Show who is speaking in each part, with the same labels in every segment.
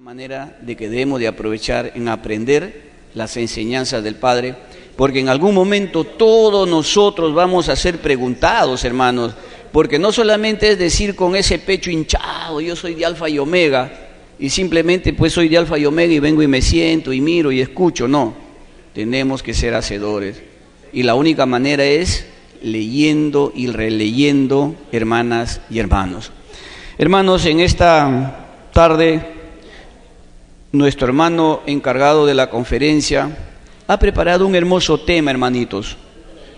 Speaker 1: Manera de que debemos de aprovechar en aprender las enseñanzas del Padre, porque en algún momento todos nosotros vamos a ser preguntados, hermanos, porque no solamente es decir con ese pecho hinchado, yo soy de Alfa y Omega, y simplemente pues soy de Alfa y Omega y vengo y me siento y miro y escucho, no, tenemos que ser hacedores, y la única manera es leyendo y releyendo, hermanas y hermanos. Hermanos, en esta tarde, nuestro hermano encargado de la conferencia ha preparado un hermoso tema, hermanitos.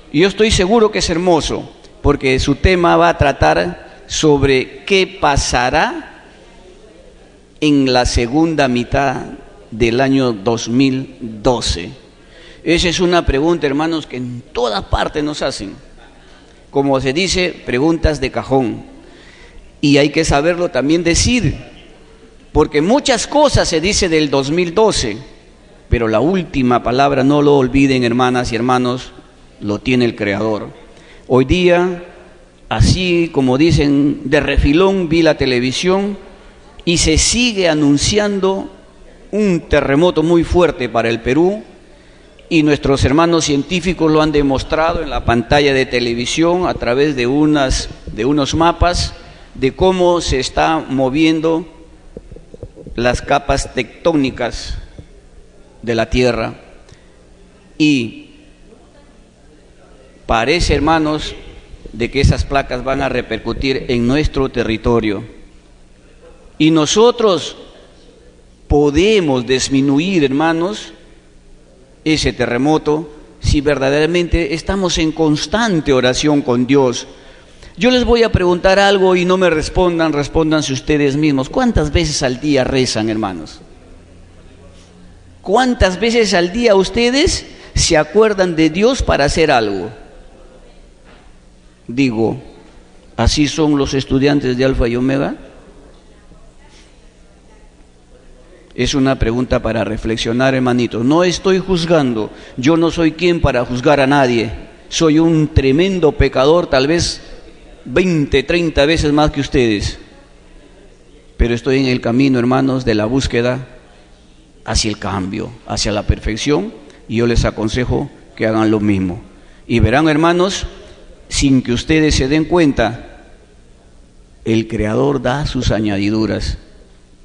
Speaker 1: Y yo estoy seguro que es hermoso, porque su tema va a tratar sobre qué pasará en la segunda mitad del año 2012. Esa es una pregunta, hermanos, que en todas partes nos hacen. Como se dice, preguntas de cajón. Y hay que saberlo también decir, porque muchas cosas se dice del 2012, pero la última palabra, no lo olviden, hermanas y hermanos, lo tiene el Creador. Hoy día, así como dicen, de refilón vi la televisión y se sigue anunciando un terremoto muy fuerte para el Perú, y nuestros hermanos científicos lo han demostrado en la pantalla de televisión a través de unos mapas de cómo se está moviendo las capas tectónicas de la tierra, y parece, hermanos, de que esas placas van a repercutir en nuestro territorio, y nosotros podemos disminuir, hermanos, ese terremoto si verdaderamente estamos en constante oración con Dios. Yo les voy a preguntar algo y no me respondan, respóndanse ustedes mismos. ¿Cuántas veces al día rezan, hermanos? ¿Cuántas veces al día ustedes se acuerdan de Dios para hacer algo? Digo, ¿así son los estudiantes de Alfa y Omega? Es una pregunta para reflexionar, hermanitos. No estoy juzgando, yo no soy quien para juzgar a nadie. Soy un tremendo pecador, tal vez 20, 30 veces más que ustedes, pero estoy en el camino, hermanos, de la búsqueda hacia el cambio, hacia la perfección, y yo les aconsejo que hagan lo mismo. Y verán, hermanos, sin que ustedes se den cuenta, el Creador da sus añadiduras,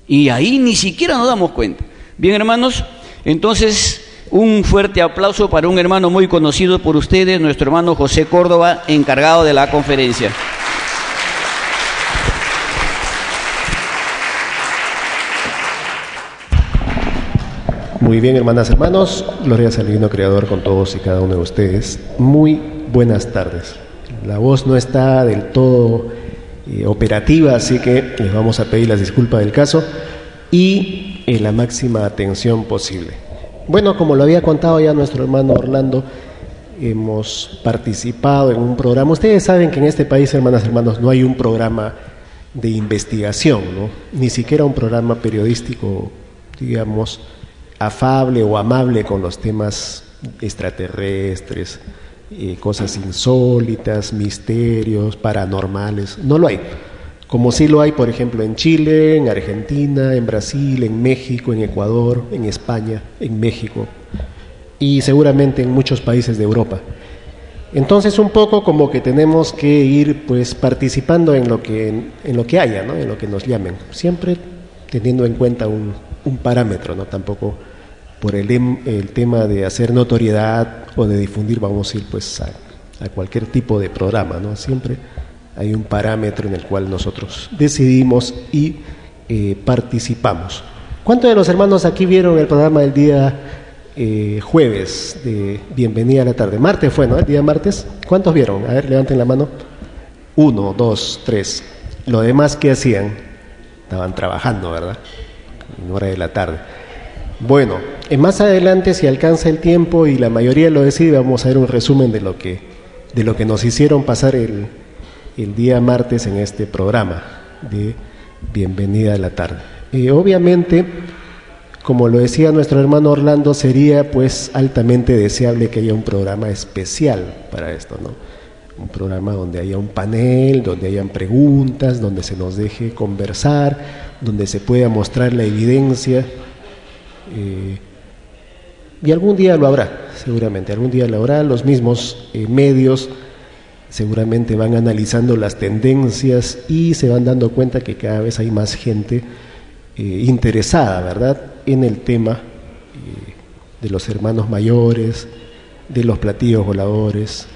Speaker 1: y ahí ni siquiera nos damos cuenta. Bien, hermanos, entonces un fuerte aplauso para un hermano muy conocido por ustedes, nuestro hermano José Córdoba, encargado de la conferencia.
Speaker 2: Muy bien, hermanas, hermanos, gloria al Divino Creador con todos y cada uno de ustedes. Muy buenas tardes. La voz no está del todo operativa, así que les vamos a pedir las disculpas del caso y la máxima atención posible. Bueno, como lo había contado ya nuestro hermano Orlando, hemos participado en un programa. Ustedes saben que en este país, hermanas y hermanos, no hay un programa de investigación, ¿no? Ni siquiera un programa periodístico, digamos, afable o amable con los temas extraterrestres, cosas insólitas, misterios, paranormales. No lo hay. Como sí lo hay, por ejemplo, en Chile, en Argentina, en Brasil, en México, en Ecuador, en España, en México y seguramente en muchos países de Europa. Entonces, un poco como que tenemos que ir pues participando en lo que haya, ¿no? En lo que nos llamen, siempre teniendo en cuenta un parámetro, ¿no? Tampoco por el tema de hacer notoriedad o de difundir vamos a ir pues a cualquier tipo de programa, ¿no? Siempre hay un parámetro en el cual nosotros decidimos y participamos. ¿Cuántos de los hermanos aquí vieron el programa del día jueves de Bienvenida a la Tarde? Martes fue, ¿no? El día martes. ¿Cuántos vieron? A ver, levanten la mano. 1, 2, 3. Lo demás, ¿qué hacían? Estaban trabajando, ¿verdad? En hora de la tarde. Bueno, más adelante, si alcanza el tiempo y la mayoría lo decide, vamos a ver un resumen de lo que nos hicieron pasar el día martes en este programa de Bienvenida a la Tarde. Obviamente, como lo decía nuestro hermano Orlando, sería pues altamente deseable que haya un programa especial para esto, ¿no? un programa donde haya un panel, donde hayan preguntas, donde se nos deje conversar, donde se pueda mostrar la evidencia. Y algún día lo habrá, seguramente, algún día lo habrá. Los mismos medios seguramente van analizando las tendencias y se van dando cuenta que cada vez hay más gente interesada, ¿verdad?, en el tema de los hermanos mayores, de los platillos voladores,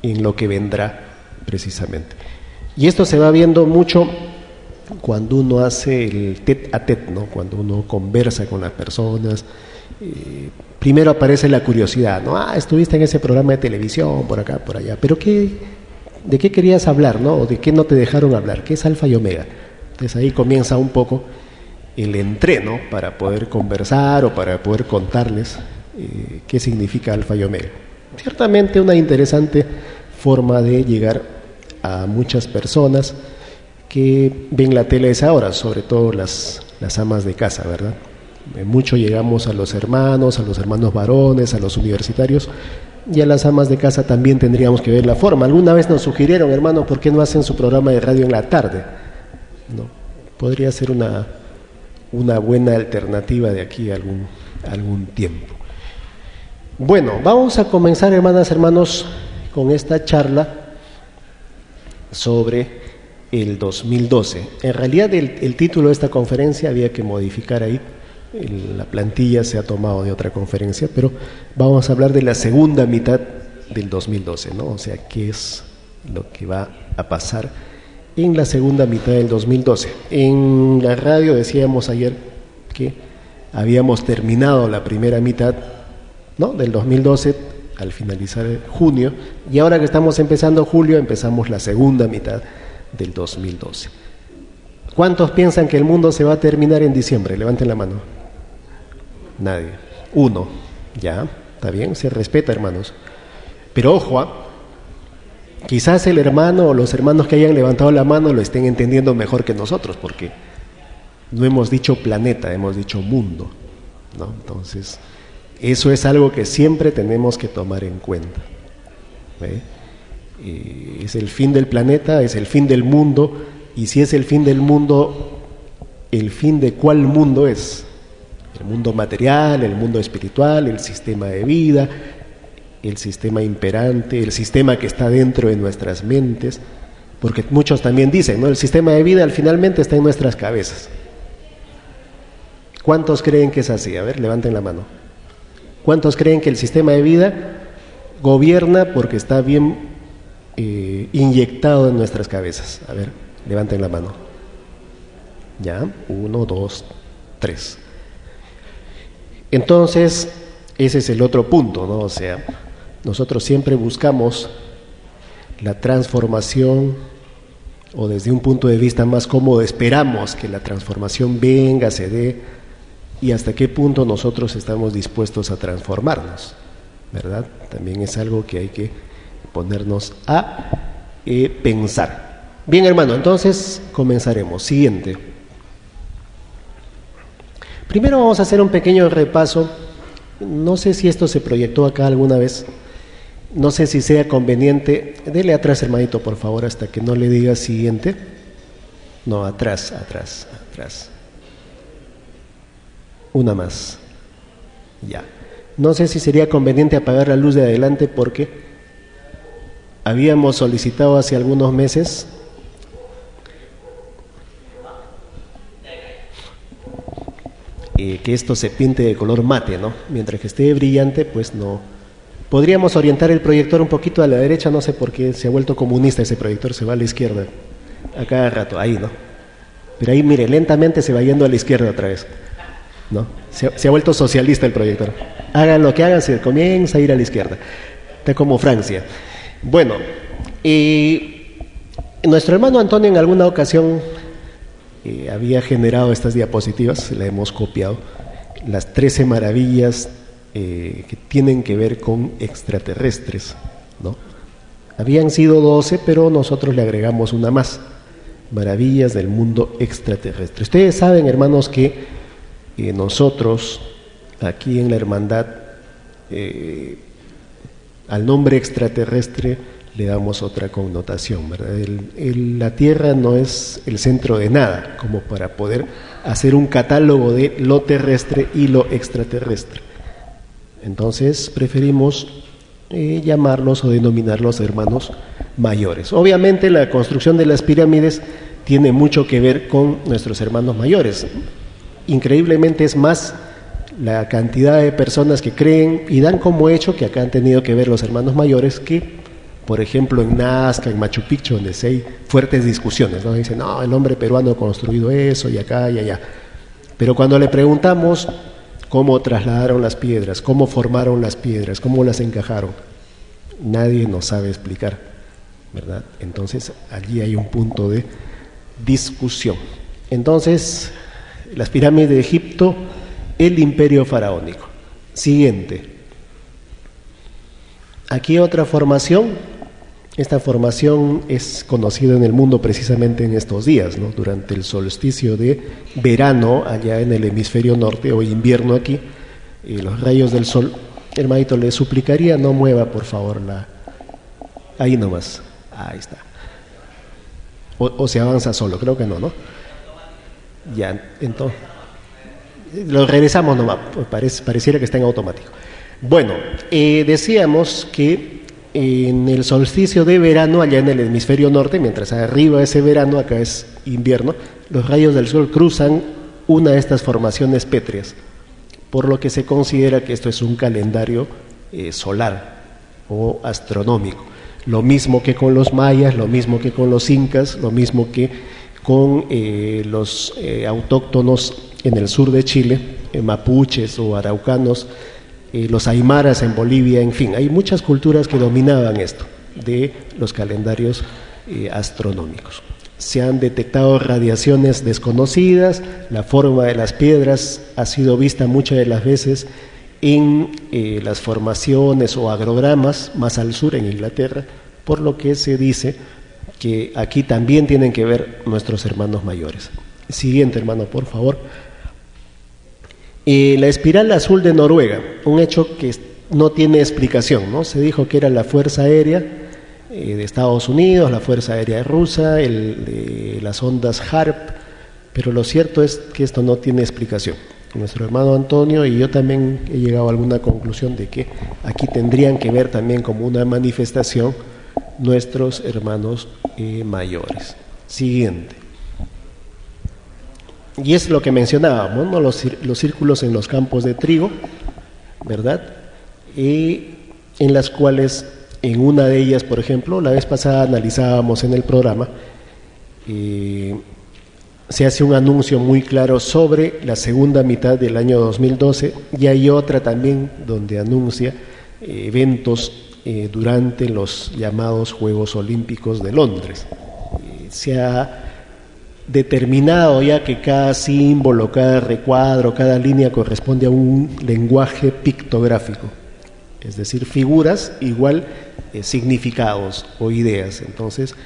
Speaker 2: en lo que vendrá precisamente. Y esto se va viendo mucho cuando uno hace el tete a tete, ¿no?, cuando uno conversa con las personas. Primero aparece la curiosidad, ¿no? Estuviste en ese programa de televisión, por acá, por allá, pero ¿de qué querías hablar, no? ¿O de qué no te dejaron hablar? ¿Qué es Alfa y Omega? Entonces ahí comienza un poco el entreno para poder conversar o para poder contarles qué significa Alfa y Omega. Ciertamente una interesante forma de llegar a muchas personas que ven la tele a esa hora, sobre todo las amas de casa, ¿verdad? Mucho llegamos a los hermanos varones, a los universitarios, y a las amas de casa también tendríamos que ver la forma. Alguna vez nos sugirieron, hermano, ¿por qué no hacen su programa de radio en la tarde? No, podría ser una buena alternativa de aquí a algún tiempo. Bueno, vamos a comenzar, hermanos, con esta charla sobre el 2012. En realidad el título de esta conferencia había que modificar ahí. La plantilla se ha tomado de otra conferencia, pero vamos a hablar de la segunda mitad del 2012, ¿no? O sea, qué es lo que va a pasar en la segunda mitad del 2012. En la radio decíamos ayer que habíamos terminado la primera mitad, ¿no?, del 2012 al finalizar junio, y ahora que estamos empezando julio, empezamos la segunda mitad del 2012. ¿Cuántos piensan que el mundo se va a terminar en diciembre? Levanten la mano. Nadie. Uno. Ya, está bien, se respeta, hermanos. Pero ojo, quizás el hermano o los hermanos que hayan levantado la mano lo estén entendiendo mejor que nosotros, porque no hemos dicho planeta, hemos dicho mundo, ¿no? Entonces, eso es algo que siempre tenemos que tomar en cuenta. Es el fin del planeta, es el fin del mundo, y si es el fin del mundo, ¿el fin de cuál mundo es? El mundo material, el mundo espiritual, el sistema de vida, el sistema imperante, el sistema que está dentro de nuestras mentes, porque muchos también dicen, ¿no?, el sistema de vida finalmente está en nuestras cabezas. ¿Cuántos creen que es así? A ver, levanten la mano. ¿Cuántos creen que el sistema de vida gobierna porque está bien inyectado en nuestras cabezas? A ver, levanten la mano. Ya, 1, 2, 3. Entonces, ese es el otro punto, ¿no? O sea, nosotros siempre buscamos la transformación, o desde un punto de vista más cómodo, esperamos que la transformación venga, se dé, y hasta qué punto nosotros estamos dispuestos a transformarnos, ¿verdad? También es algo que hay que ponernos a pensar. Bien, hermano, entonces comenzaremos. Siguiente. Primero vamos a hacer un pequeño repaso. No sé si esto se proyectó acá alguna vez. No sé si sea conveniente. Dele atrás, hermanito, por favor, hasta que no le diga siguiente. No, atrás. Una más. Ya. No sé si sería conveniente apagar la luz de adelante porque habíamos solicitado hace algunos meses que esto se pinte de color mate, ¿no? Mientras que esté brillante, pues no. Podríamos orientar el proyector un poquito a la derecha, no sé por qué se ha vuelto comunista ese proyector, se va a la izquierda a cada rato, ahí, ¿no? Pero ahí, mire, lentamente se va yendo a la izquierda otra vez, ¿no? Se ha vuelto socialista el proyector. Hagan lo que hagan, se comienza a ir a la izquierda. Está como Francia. Bueno, nuestro hermano Antonio en alguna ocasión había generado estas diapositivas, la hemos copiado, las 13 maravillas que tienen que ver con extraterrestres, ¿no? Habían sido 12, pero nosotros le agregamos una más, maravillas del mundo extraterrestre. Ustedes saben, hermanos, que nosotros aquí en la hermandad al nombre extraterrestre le damos otra connotación, ¿verdad? La Tierra no es el centro de nada, como para poder hacer un catálogo de lo terrestre y lo extraterrestre. Entonces preferimos llamarlos o denominarlos hermanos mayores. Obviamente la construcción de las pirámides tiene mucho que ver con nuestros hermanos mayores. Increíblemente es más la cantidad de personas que creen y dan como hecho que acá han tenido que ver los hermanos mayores que, por ejemplo, en Nazca, en Machu Picchu, donde hay fuertes discusiones, ¿no? Dicen, no, el hombre peruano ha construido eso y acá y allá. Pero cuando le preguntamos cómo trasladaron las piedras, cómo formaron las piedras, cómo las encajaron, nadie nos sabe explicar, ¿verdad? Entonces allí hay un punto de discusión. Entonces, las pirámides de Egipto, el imperio faraónico. Siguiente. Aquí otra formación. Esta formación es conocida en el mundo precisamente en estos días, ¿no? Durante el solsticio de verano allá en el hemisferio norte, o invierno aquí, los rayos del sol. Hermanito, le suplicaría no mueva por favor ahí nomás, ahí está, o se avanza solo, creo que no, ya, entonces lo regresamos nomás, pareciera que está en automático. Bueno, decíamos que en el solsticio de verano allá en el hemisferio norte, mientras arriba ese verano, acá es invierno, los rayos del sol cruzan una de estas formaciones pétreas, por lo que se considera que esto es un calendario solar o astronómico. Lo mismo que con los mayas, lo mismo que con los incas, lo mismo que con los autóctonos en el sur de Chile, mapuches o araucanos, los aymaras en Bolivia, en fin, hay muchas culturas que dominaban esto de los calendarios astronómicos. Se han detectado radiaciones desconocidas, la forma de las piedras ha sido vista muchas de las veces en las formaciones o agrogramas más al sur en Inglaterra, por lo que se dice que aquí también tienen que ver nuestros hermanos mayores. Siguiente, hermano, por favor. La espiral azul de Noruega, un hecho que no tiene explicación, ¿no? Se dijo que era la Fuerza Aérea de Estados Unidos, la Fuerza Aérea rusa, las ondas HARP, pero lo cierto es que esto no tiene explicación. Nuestro hermano Antonio y yo también he llegado a alguna conclusión de que aquí tendrían que ver también como una manifestación nuestros hermanos mayores. Siguiente. Y es lo que mencionábamos, ¿no? Los círculos en los campos de trigo, ¿verdad? Y en las cuales, en una de ellas, por ejemplo, la vez pasada analizábamos en el programa, se hace un anuncio muy claro sobre la segunda mitad del año 2012, y hay otra también donde anuncia eventos durante los llamados Juegos Olímpicos de Londres. Se ha determinado ya que cada símbolo, cada recuadro, cada línea corresponde a un lenguaje pictográfico, es decir, figuras igual significados o ideas. Entonces,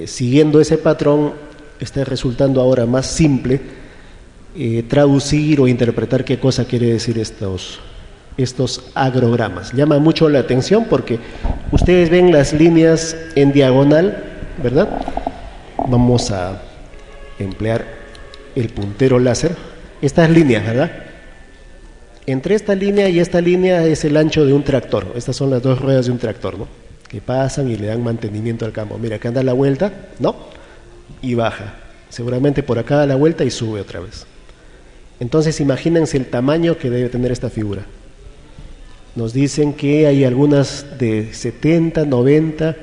Speaker 2: siguiendo ese patrón, está resultando ahora más simple traducir o interpretar qué cosa quiere decir estos agrogramas. Llama mucho la atención porque ustedes ven las líneas en diagonal, ¿verdad? Vamos a emplear el puntero láser. Estas líneas, ¿verdad? Entre esta línea y esta línea es el ancho de un tractor. Estas son las dos ruedas de un tractor, ¿no? Que pasan y le dan mantenimiento al campo. Mira, acá da la vuelta, ¿no? Y baja. Seguramente por acá da la vuelta y sube otra vez. Entonces imagínense el tamaño que debe tener esta figura. Nos dicen que hay algunas de 70, 90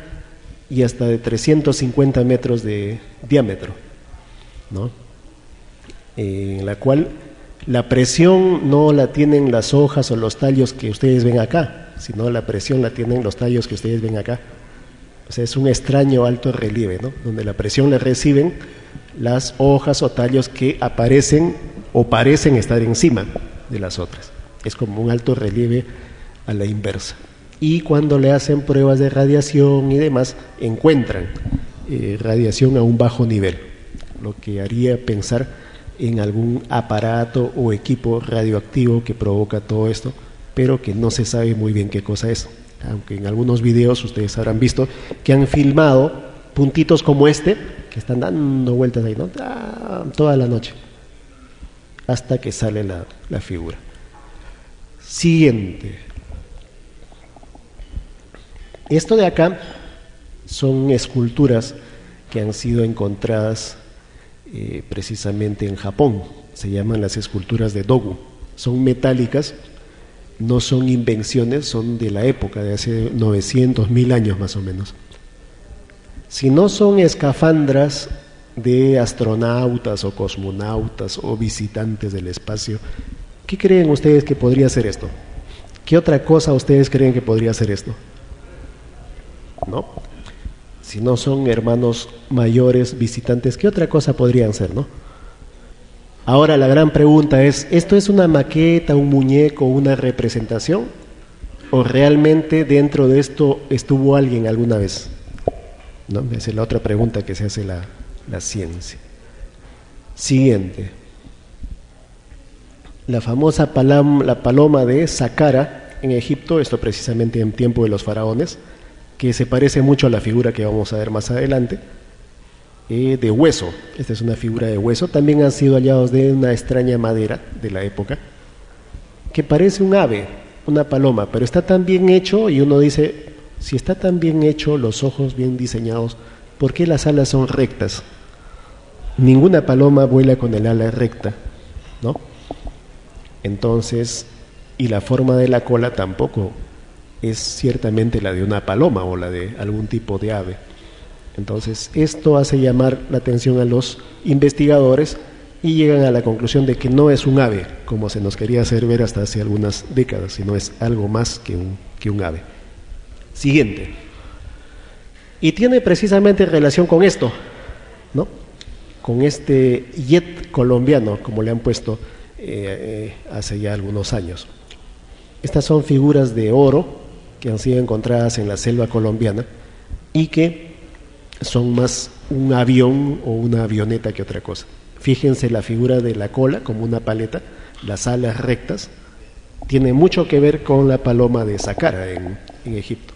Speaker 2: y hasta de 350 metros de diámetro, ¿no? En la cual la presión no la tienen las hojas o los tallos que ustedes ven acá, sino la presión la tienen los tallos que ustedes ven acá. O sea, es un extraño alto relieve, ¿no? Donde la presión la reciben las hojas o tallos que aparecen o parecen estar encima de las otras. Es como un alto relieve a la inversa. Y cuando le hacen pruebas de radiación y demás, encuentran radiación a un bajo nivel, lo que haría pensar en algún aparato o equipo radioactivo que provoca todo esto, pero que no se sabe muy bien qué cosa es. aunque en algunos videos ustedes habrán visto que han filmado puntitos como este, que están dando vueltas ahí, ¿no? Toda la noche, hasta que sale la figura. Siguiente. Esto de acá son esculturas que han sido encontradas precisamente en Japón. Se llaman las esculturas de Dogu. Son metálicas, no son invenciones, son de la época, de hace 900, 1000 años más o menos. Si no son escafandras de astronautas o cosmonautas o visitantes del espacio, ¿qué creen ustedes que podría ser esto? ¿Qué otra cosa ustedes creen que podría ser esto? ¿No? Si no son hermanos mayores, visitantes, ¿qué otra cosa podrían ser, no? Ahora la gran pregunta es, ¿esto es una maqueta, un muñeco, una representación? ¿O realmente dentro de esto estuvo alguien alguna vez? ¿No? Esa es la otra pregunta que se hace la ciencia. Siguiente. La famosa la paloma de Saqqara en Egipto, esto precisamente en tiempo de los faraones, que se parece mucho a la figura que vamos a ver más adelante, de hueso. Esta es una figura de hueso. También han sido hallados de una extraña madera de la época, que parece un ave, una paloma, pero está tan bien hecho, y uno dice, si está tan bien hecho, los ojos bien diseñados, ¿por qué las alas son rectas? Ninguna paloma vuela con el ala recta, ¿no? Entonces, y la forma de la cola tampoco es ciertamente la de una paloma o la de algún tipo de ave. Entonces, esto hace llamar la atención a los investigadores y llegan a la conclusión de que no es un ave, como se nos quería hacer ver hasta hace algunas décadas, sino es algo más que un ave. Siguiente. Y tiene precisamente relación con esto, ¿no? Con este jet colombiano, como le han puesto hace ya algunos años. Estas son figuras de oro que han sido encontradas en la selva colombiana y que son más un avión o una avioneta que otra cosa. Fíjense la figura de la cola como una paleta, las alas rectas, tiene mucho que ver con la paloma de Saqqara en Egipto.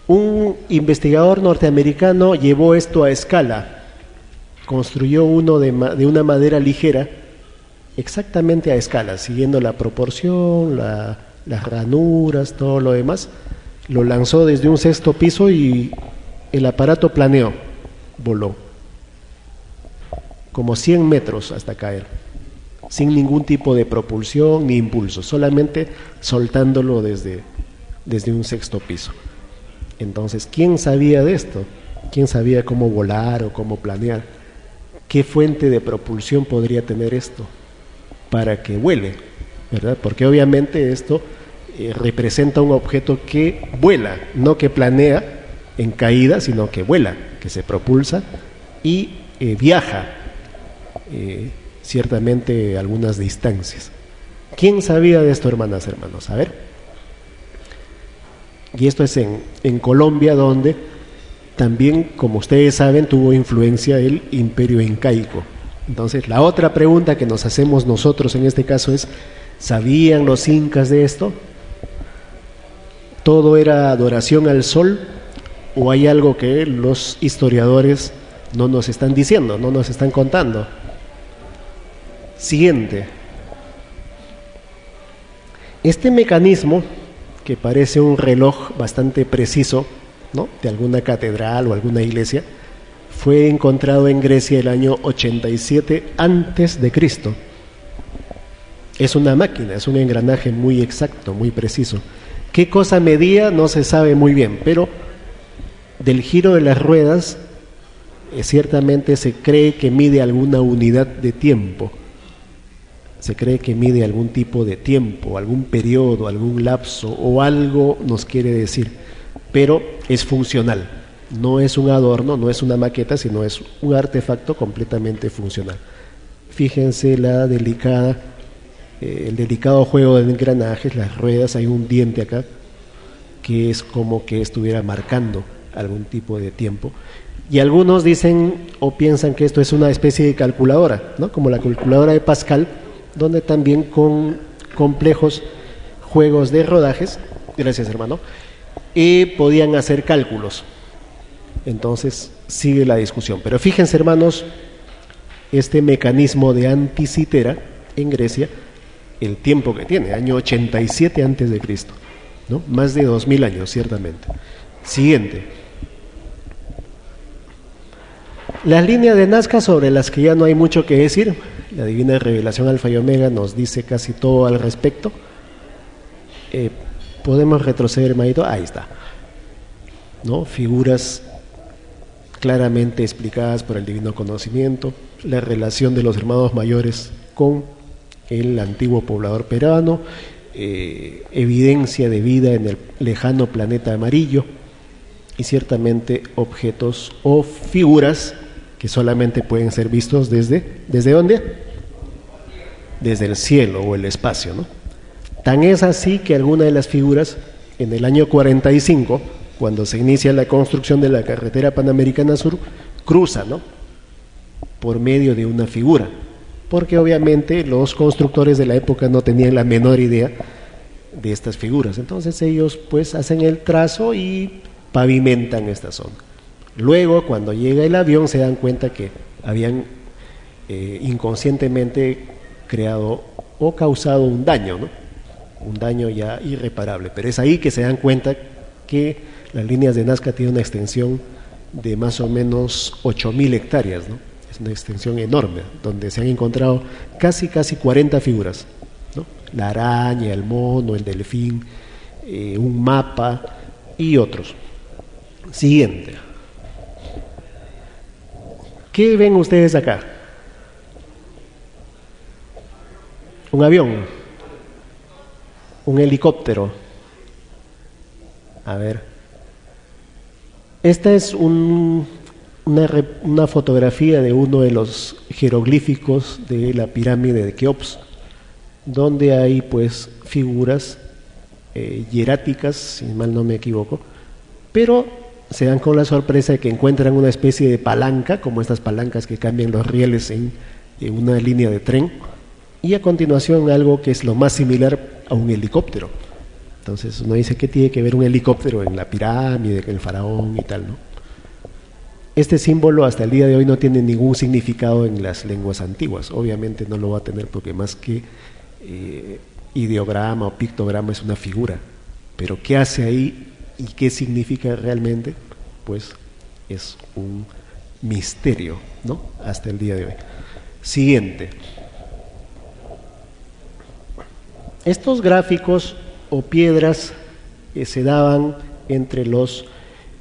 Speaker 2: Un investigador norteamericano llevó esto a escala, construyó uno de una madera ligera, exactamente a escala, siguiendo la proporción, las ranuras, todo lo demás. Lo lanzó desde un 6º piso y el aparato planeó, voló como 100 metros hasta caer, sin ningún tipo de propulsión ni impulso, solamente soltándolo desde un 6º piso. Entonces, ¿quién sabía de esto? ¿Quién sabía cómo volar o cómo planear? ¿Qué fuente de propulsión podría tener esto para que vuele? ¿Verdad? Porque obviamente esto representa un objeto que vuela, no que planea en caída, sino que vuela, que se propulsa y viaja ciertamente algunas distancias. ¿Quién sabía de esto, hermanas, hermanos? A ver. Y esto es en Colombia, donde también, como ustedes saben, tuvo influencia el imperio incaico. Entonces, la otra pregunta que nos hacemos nosotros en este caso es, ¿sabían los incas de esto? ¿Todo era adoración al sol? ¿O hay algo que los historiadores no nos están diciendo, no nos están contando? Siguiente. Este mecanismo, que parece un reloj bastante preciso, ¿no?, de alguna catedral o alguna iglesia, fue encontrado en Grecia el año 87 antes de Cristo. Es una máquina, es un engranaje muy exacto, muy preciso. ¿Qué cosa medía? No se sabe muy bien, pero del giro de las ruedas ciertamente se cree que mide alguna unidad de tiempo. Se cree que mide algún tipo de tiempo, algún periodo, algún lapso o algo nos quiere decir, pero es funcional. No es un adorno, no es una maqueta, sino es un artefacto completamente funcional. Fíjense el delicado juego de engranajes, las ruedas, hay un diente acá que es como que estuviera marcando algún tipo de tiempo. Y algunos dicen o piensan que esto es una especie de calculadora, ¿no?, como la calculadora de Pascal, donde también con complejos juegos de rodajes, gracias hermano, y podían hacer cálculos. Entonces sigue la discusión. Pero fíjense, hermanos, este mecanismo de Anticitera en Grecia, el tiempo que tiene, año 87 antes de Cristo, ¿no? Más de 2000 años, ciertamente. Siguiente. Las líneas de Nazca, sobre las que ya no hay mucho que decir, la divina revelación Alfa y Omega nos dice casi todo al respecto. Podemos retroceder, hermanito, ahí está, ¿no? Figuras claramente explicadas por el divino conocimiento, la relación de los hermanos mayores con el antiguo poblador peruano, evidencia de vida en el lejano planeta amarillo, y ciertamente objetos o figuras que solamente pueden ser vistos ¿desde dónde? Desde el cielo o el espacio, ¿no? Tan es así que alguna de las figuras, en el año 45, cuando se inicia la construcción de la carretera Panamericana Sur, cruza, ¿no?, por medio de una figura, porque obviamente los constructores de la época no tenían la menor idea de estas figuras. Entonces ellos pues hacen el trazo y pavimentan esta zona. Luego, cuando llega el avión, se dan cuenta que habían inconscientemente creado o causado un daño, ¿no?, un daño ya irreparable. Pero es ahí que se dan cuenta que las líneas de Nazca tienen una extensión de más o menos 8.000 hectáreas, ¿no? Es una extensión enorme, donde se han encontrado casi 40 figuras, ¿no? La araña, el mono, el delfín, un mapa y otros. Siguiente. ¿Qué ven ustedes acá? Un avión, un helicóptero. A ver. Esta es una fotografía de uno de los jeroglíficos de la pirámide de Keops, donde hay pues figuras hieráticas, si mal no me equivoco, pero se dan con la sorpresa de que encuentran una especie de palanca, como estas palancas que cambian los rieles en una línea de tren, y a continuación algo que es lo más similar a un helicóptero. Entonces uno dice, ¿qué tiene que ver un helicóptero en la pirámide, en el faraón y tal, ¿no? Este símbolo hasta el día de hoy no tiene ningún significado en las lenguas antiguas. Obviamente no lo va a tener porque más que ideograma o pictograma es una figura. Pero ¿qué hace ahí y qué significa realmente? Pues es un misterio, ¿no?, hasta el día de hoy. Siguiente. Estos gráficos o piedras se daban entre los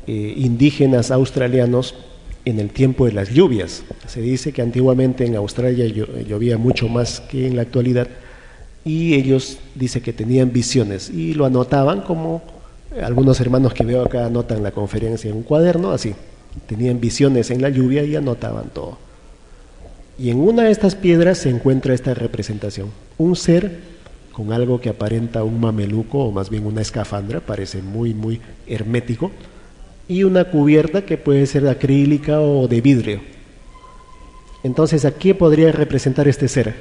Speaker 2: indígenas australianos en el tiempo de las lluvias. Se dice que antiguamente en Australia llovía mucho más que en la actualidad, y ellos dicen que tenían visiones y lo anotaban, como algunos hermanos que veo acá anotan la conferencia en un cuaderno, así, tenían visiones en la lluvia y anotaban todo. Y en una de estas piedras se encuentra esta representación, un ser con algo que aparenta un mameluco, o más bien una escafandra, parece muy hermético, y una cubierta que puede ser acrílica o de vidrio. Entonces, ¿a qué podría representar este ser?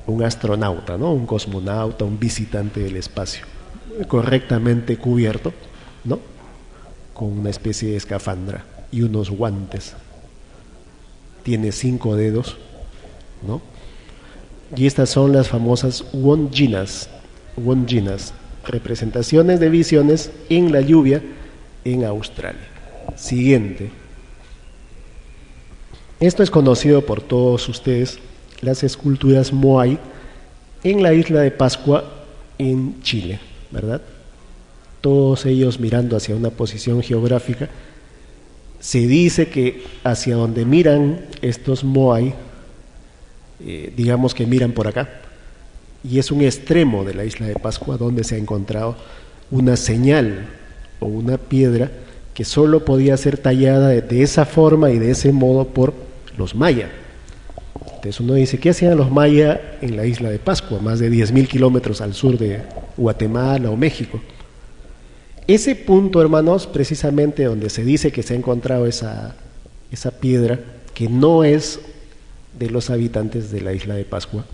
Speaker 2: Un astronauta, ¿no?, un cosmonauta, un visitante del espacio, correctamente cubierto, ¿no?, con una especie de escafandra y unos guantes. Tiene 5 dedos, ¿no? Y estas son las famosas wonjinas, representaciones de visiones en la lluvia en Australia. Siguiente. Esto es conocido por todos ustedes, las esculturas Moai en la isla de Pascua en Chile, ¿verdad? Todos ellos mirando hacia una posición geográfica. Se dice que hacia donde miran estos Moai, digamos que miran por acá, y es un extremo de la isla de Pascua donde se ha encontrado una señal o una piedra que solo podía ser tallada de esa forma y de ese modo por los mayas. Entonces uno dice, ¿qué hacían los mayas en la isla de Pascua, más de 10.000 kilómetros al sur de Guatemala o México? Ese punto, hermanos, precisamente donde se dice que se ha encontrado esa piedra, que no es de los habitantes de la isla de Pascua,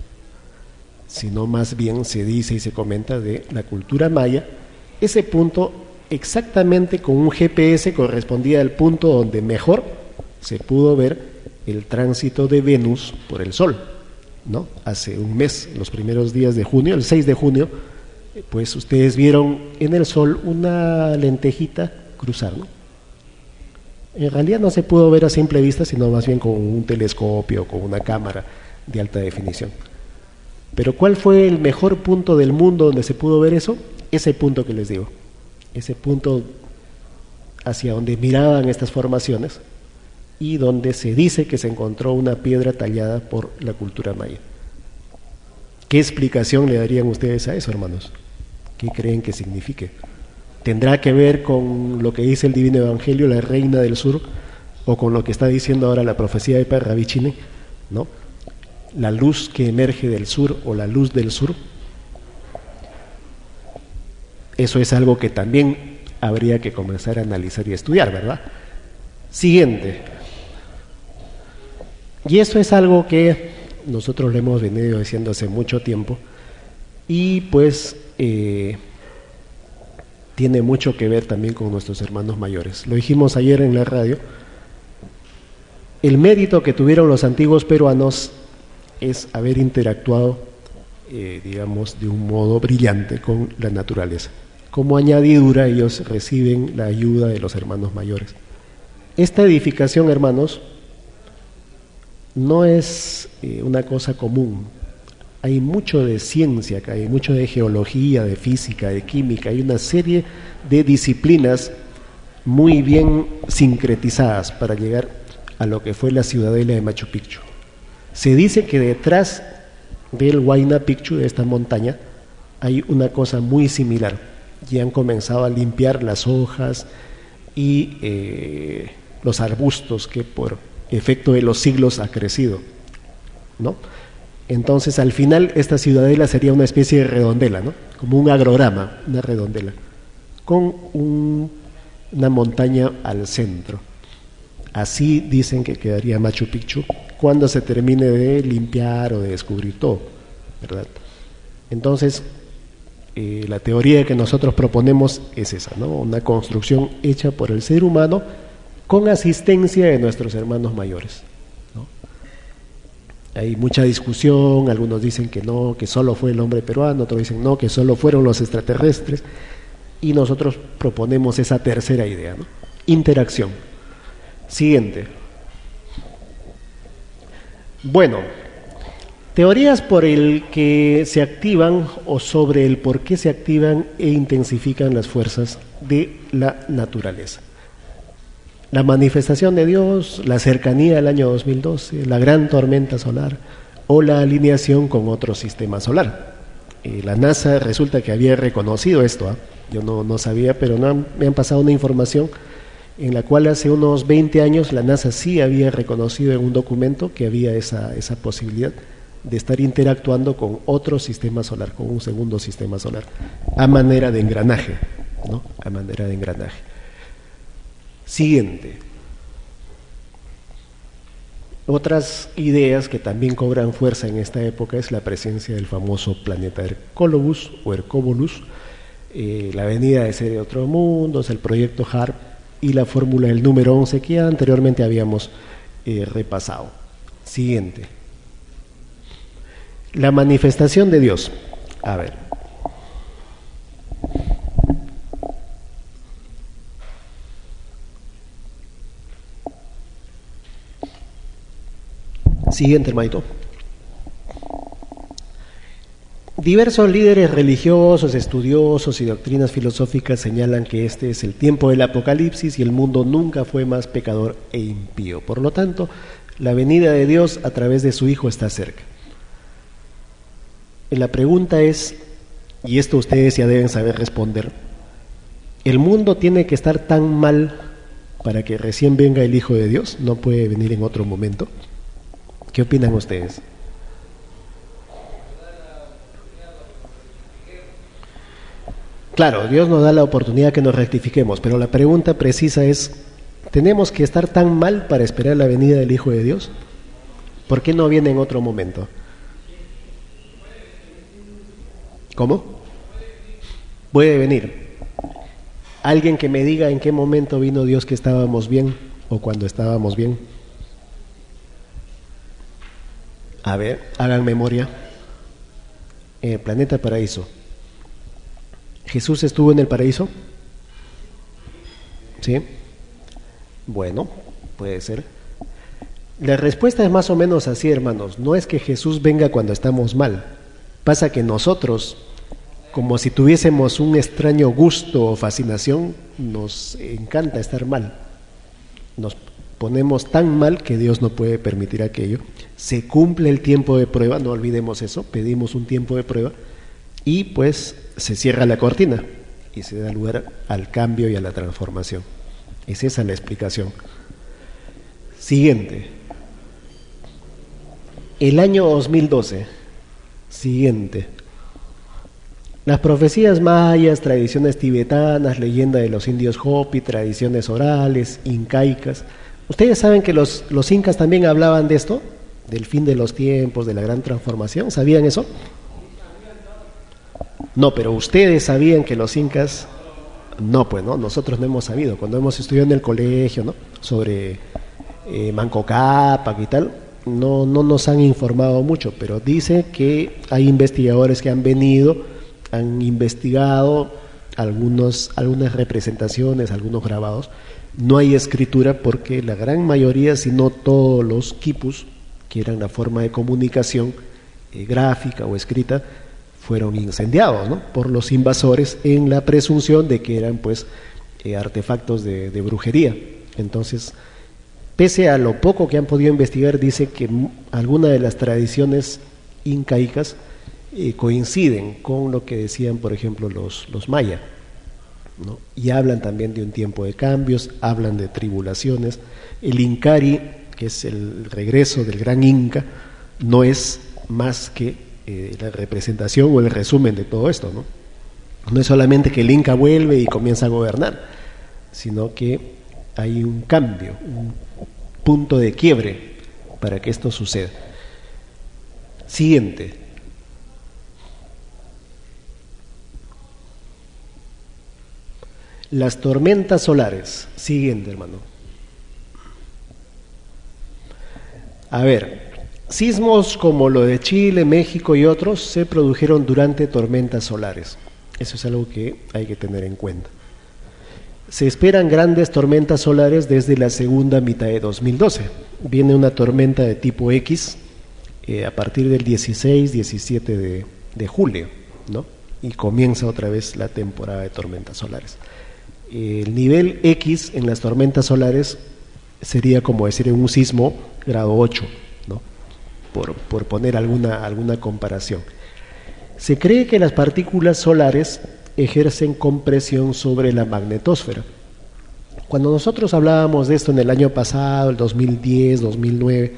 Speaker 2: sino más bien se dice y se comenta de la cultura maya, Ese punto exactamente con un GPS correspondía al punto donde mejor se pudo ver el tránsito de Venus por el Sol, ¿no? Hace un mes, los primeros días de junio, el 6 de junio, pues ustedes vieron en el Sol una lentejita cruzar, ¿no? En realidad no se pudo ver a simple vista, sino más bien con un telescopio, con una cámara de alta definición. Pero ¿cuál fue el mejor punto del mundo donde se pudo ver eso? Ese punto que les digo, ese punto hacia donde miraban estas formaciones y donde se dice que se encontró una piedra tallada por la cultura maya. ¿Qué explicación le darían ustedes a eso, hermanos? ¿Qué creen que signifique? ¿Tendrá que ver con lo que dice el Divino Evangelio, la reina del sur, o con lo que está diciendo ahora la profecía de Parravicini, ¿no? La luz que emerge del sur o la luz del sur. Eso es algo que también habría que comenzar a analizar y estudiar, ¿verdad? Siguiente. Y eso es algo que nosotros le hemos venido diciendo hace mucho tiempo y pues tiene mucho que ver también con nuestros hermanos mayores. Lo dijimos ayer en la radio. El mérito que tuvieron los antiguos peruanos es haber interactuado, digamos, de un modo brillante con la naturaleza. Como añadidura, ellos reciben la ayuda de los hermanos mayores. Esta edificación, hermanos, no es una cosa común. Hay mucho de ciencia acá, hay mucho de geología, de física, de química, hay una serie de disciplinas muy bien sincretizadas para llegar a lo que fue la ciudadela de Machu Picchu. Se dice que detrás del Huayna Picchu, de esta montaña, hay una cosa muy similar. Ya han comenzado a limpiar las hojas y los arbustos que por efecto de los siglos ha crecido, ¿no? Entonces al final esta ciudadela sería una especie de redondela, ¿no? Como un agrograma, una redondela, con una montaña al centro. Así dicen que quedaría Machu Picchu cuando se termine de limpiar o de descubrir todo, ¿verdad? Entonces, la teoría que nosotros proponemos es esa, ¿no? Una construcción hecha por el ser humano con asistencia de nuestros hermanos mayores, ¿no? Hay mucha discusión, algunos dicen que no, que solo fue el hombre peruano, otros dicen no, que solo fueron los extraterrestres, y nosotros proponemos esa tercera idea, ¿no? Interacción. Siguiente. Bueno, teorías por el que se activan o sobre el por qué se activan e intensifican las fuerzas de la naturaleza. La manifestación de Dios, la cercanía del año 2012, la gran tormenta solar o la alineación con otro sistema solar. La NASA resulta que había reconocido esto, ¿eh? Yo no sabía, pero me han pasado una información en la cual hace unos 20 años la NASA sí había reconocido en un documento que había esa posibilidad de estar interactuando con otro sistema solar, con un segundo sistema solar, a manera de engranaje, ¿no? A manera de engranaje. Siguiente. Otras ideas que también cobran fuerza en esta época es la presencia del famoso planeta Hercólobus o Hercóbolus, la venida de seres de otros mundos, el proyecto HARP y la fórmula del número 11 que anteriormente habíamos repasado. Siguiente. La manifestación de Dios. A ver. Siguiente, hermanito. Diversos líderes religiosos, estudiosos y doctrinas filosóficas señalan que este es el tiempo del Apocalipsis y el mundo nunca fue más pecador e impío. Por lo tanto, la venida de Dios a través de su Hijo está cerca. La pregunta es, y esto ustedes ya deben saber responder, ¿el mundo tiene que estar tan mal para que recién venga el Hijo de Dios? ¿No puede venir en otro momento? ¿Qué opinan ustedes? Claro, Dios nos da la oportunidad que nos rectifiquemos, pero la pregunta precisa es, ¿tenemos que estar tan mal para esperar la venida del Hijo de Dios? ¿Por qué no viene en otro momento? ¿Cómo? Puede venir. Alguien que me diga en qué momento vino Dios que estábamos bien o cuando estábamos bien. A ver, hagan memoria. En el planeta Paraíso. ¿Jesús estuvo en el paraíso? ¿Sí? Bueno, puede ser. La respuesta es más o menos así, hermanos. No es que Jesús venga cuando estamos mal. Pasa que nosotros, como si tuviésemos un extraño gusto o fascinación, nos encanta estar mal. Nos ponemos tan mal que Dios no puede permitir aquello. Se cumple el tiempo de prueba, no olvidemos eso, pedimos un tiempo de prueba y pues se cierra la cortina y se da lugar al cambio y a la transformación. Es esa la explicación. Siguiente. El año 2012. Siguiente. Las profecías mayas, tradiciones tibetanas, leyenda de los indios Hopi, tradiciones orales, incaicas. ¿Ustedes saben que los incas también hablaban de esto? Del fin de los tiempos, de la gran transformación. ¿Sabían eso? No, pero ustedes sabían que los incas... No, pues no, nosotros no hemos sabido. Cuando hemos estudiado en el colegio, ¿no?, sobre Manco Cápac y tal, no nos han informado mucho, pero dice que hay investigadores que han venido, han investigado algunas representaciones, algunos grabados. No hay escritura porque la gran mayoría, si no todos los quipus, que eran la forma de comunicación gráfica o escrita, fueron incendiados, ¿no?, por los invasores en la presunción de que eran pues artefactos de brujería. Entonces, pese a lo poco que han podido investigar, dice que algunas de las tradiciones incaicas coinciden con lo que decían, por ejemplo, los mayas, ¿no? Y hablan también de un tiempo de cambios, hablan de tribulaciones. El Incari, que es el regreso del gran Inca, no es más que la representación o el resumen de todo esto, ¿no? No es solamente que el Inca vuelve y comienza a gobernar, sino que hay un cambio, un punto de quiebre para que esto suceda. Siguiente. Las tormentas solares. Siguiente, hermano. A ver, sismos como lo de Chile, México y otros se produjeron durante tormentas solares. Eso es algo que hay que tener en cuenta. Se esperan grandes tormentas solares desde la segunda mitad de 2012. Viene una tormenta de tipo X a partir del 16-17 de julio, ¿no? Y comienza otra vez la temporada de tormentas solares. El nivel X en las tormentas solares sería como decir en un sismo grado 8, ¿no?, por poner alguna comparación. Se cree que las partículas solares ejercen compresión sobre la magnetosfera. Cuando nosotros hablábamos de esto en el año pasado, el 2010, 2009,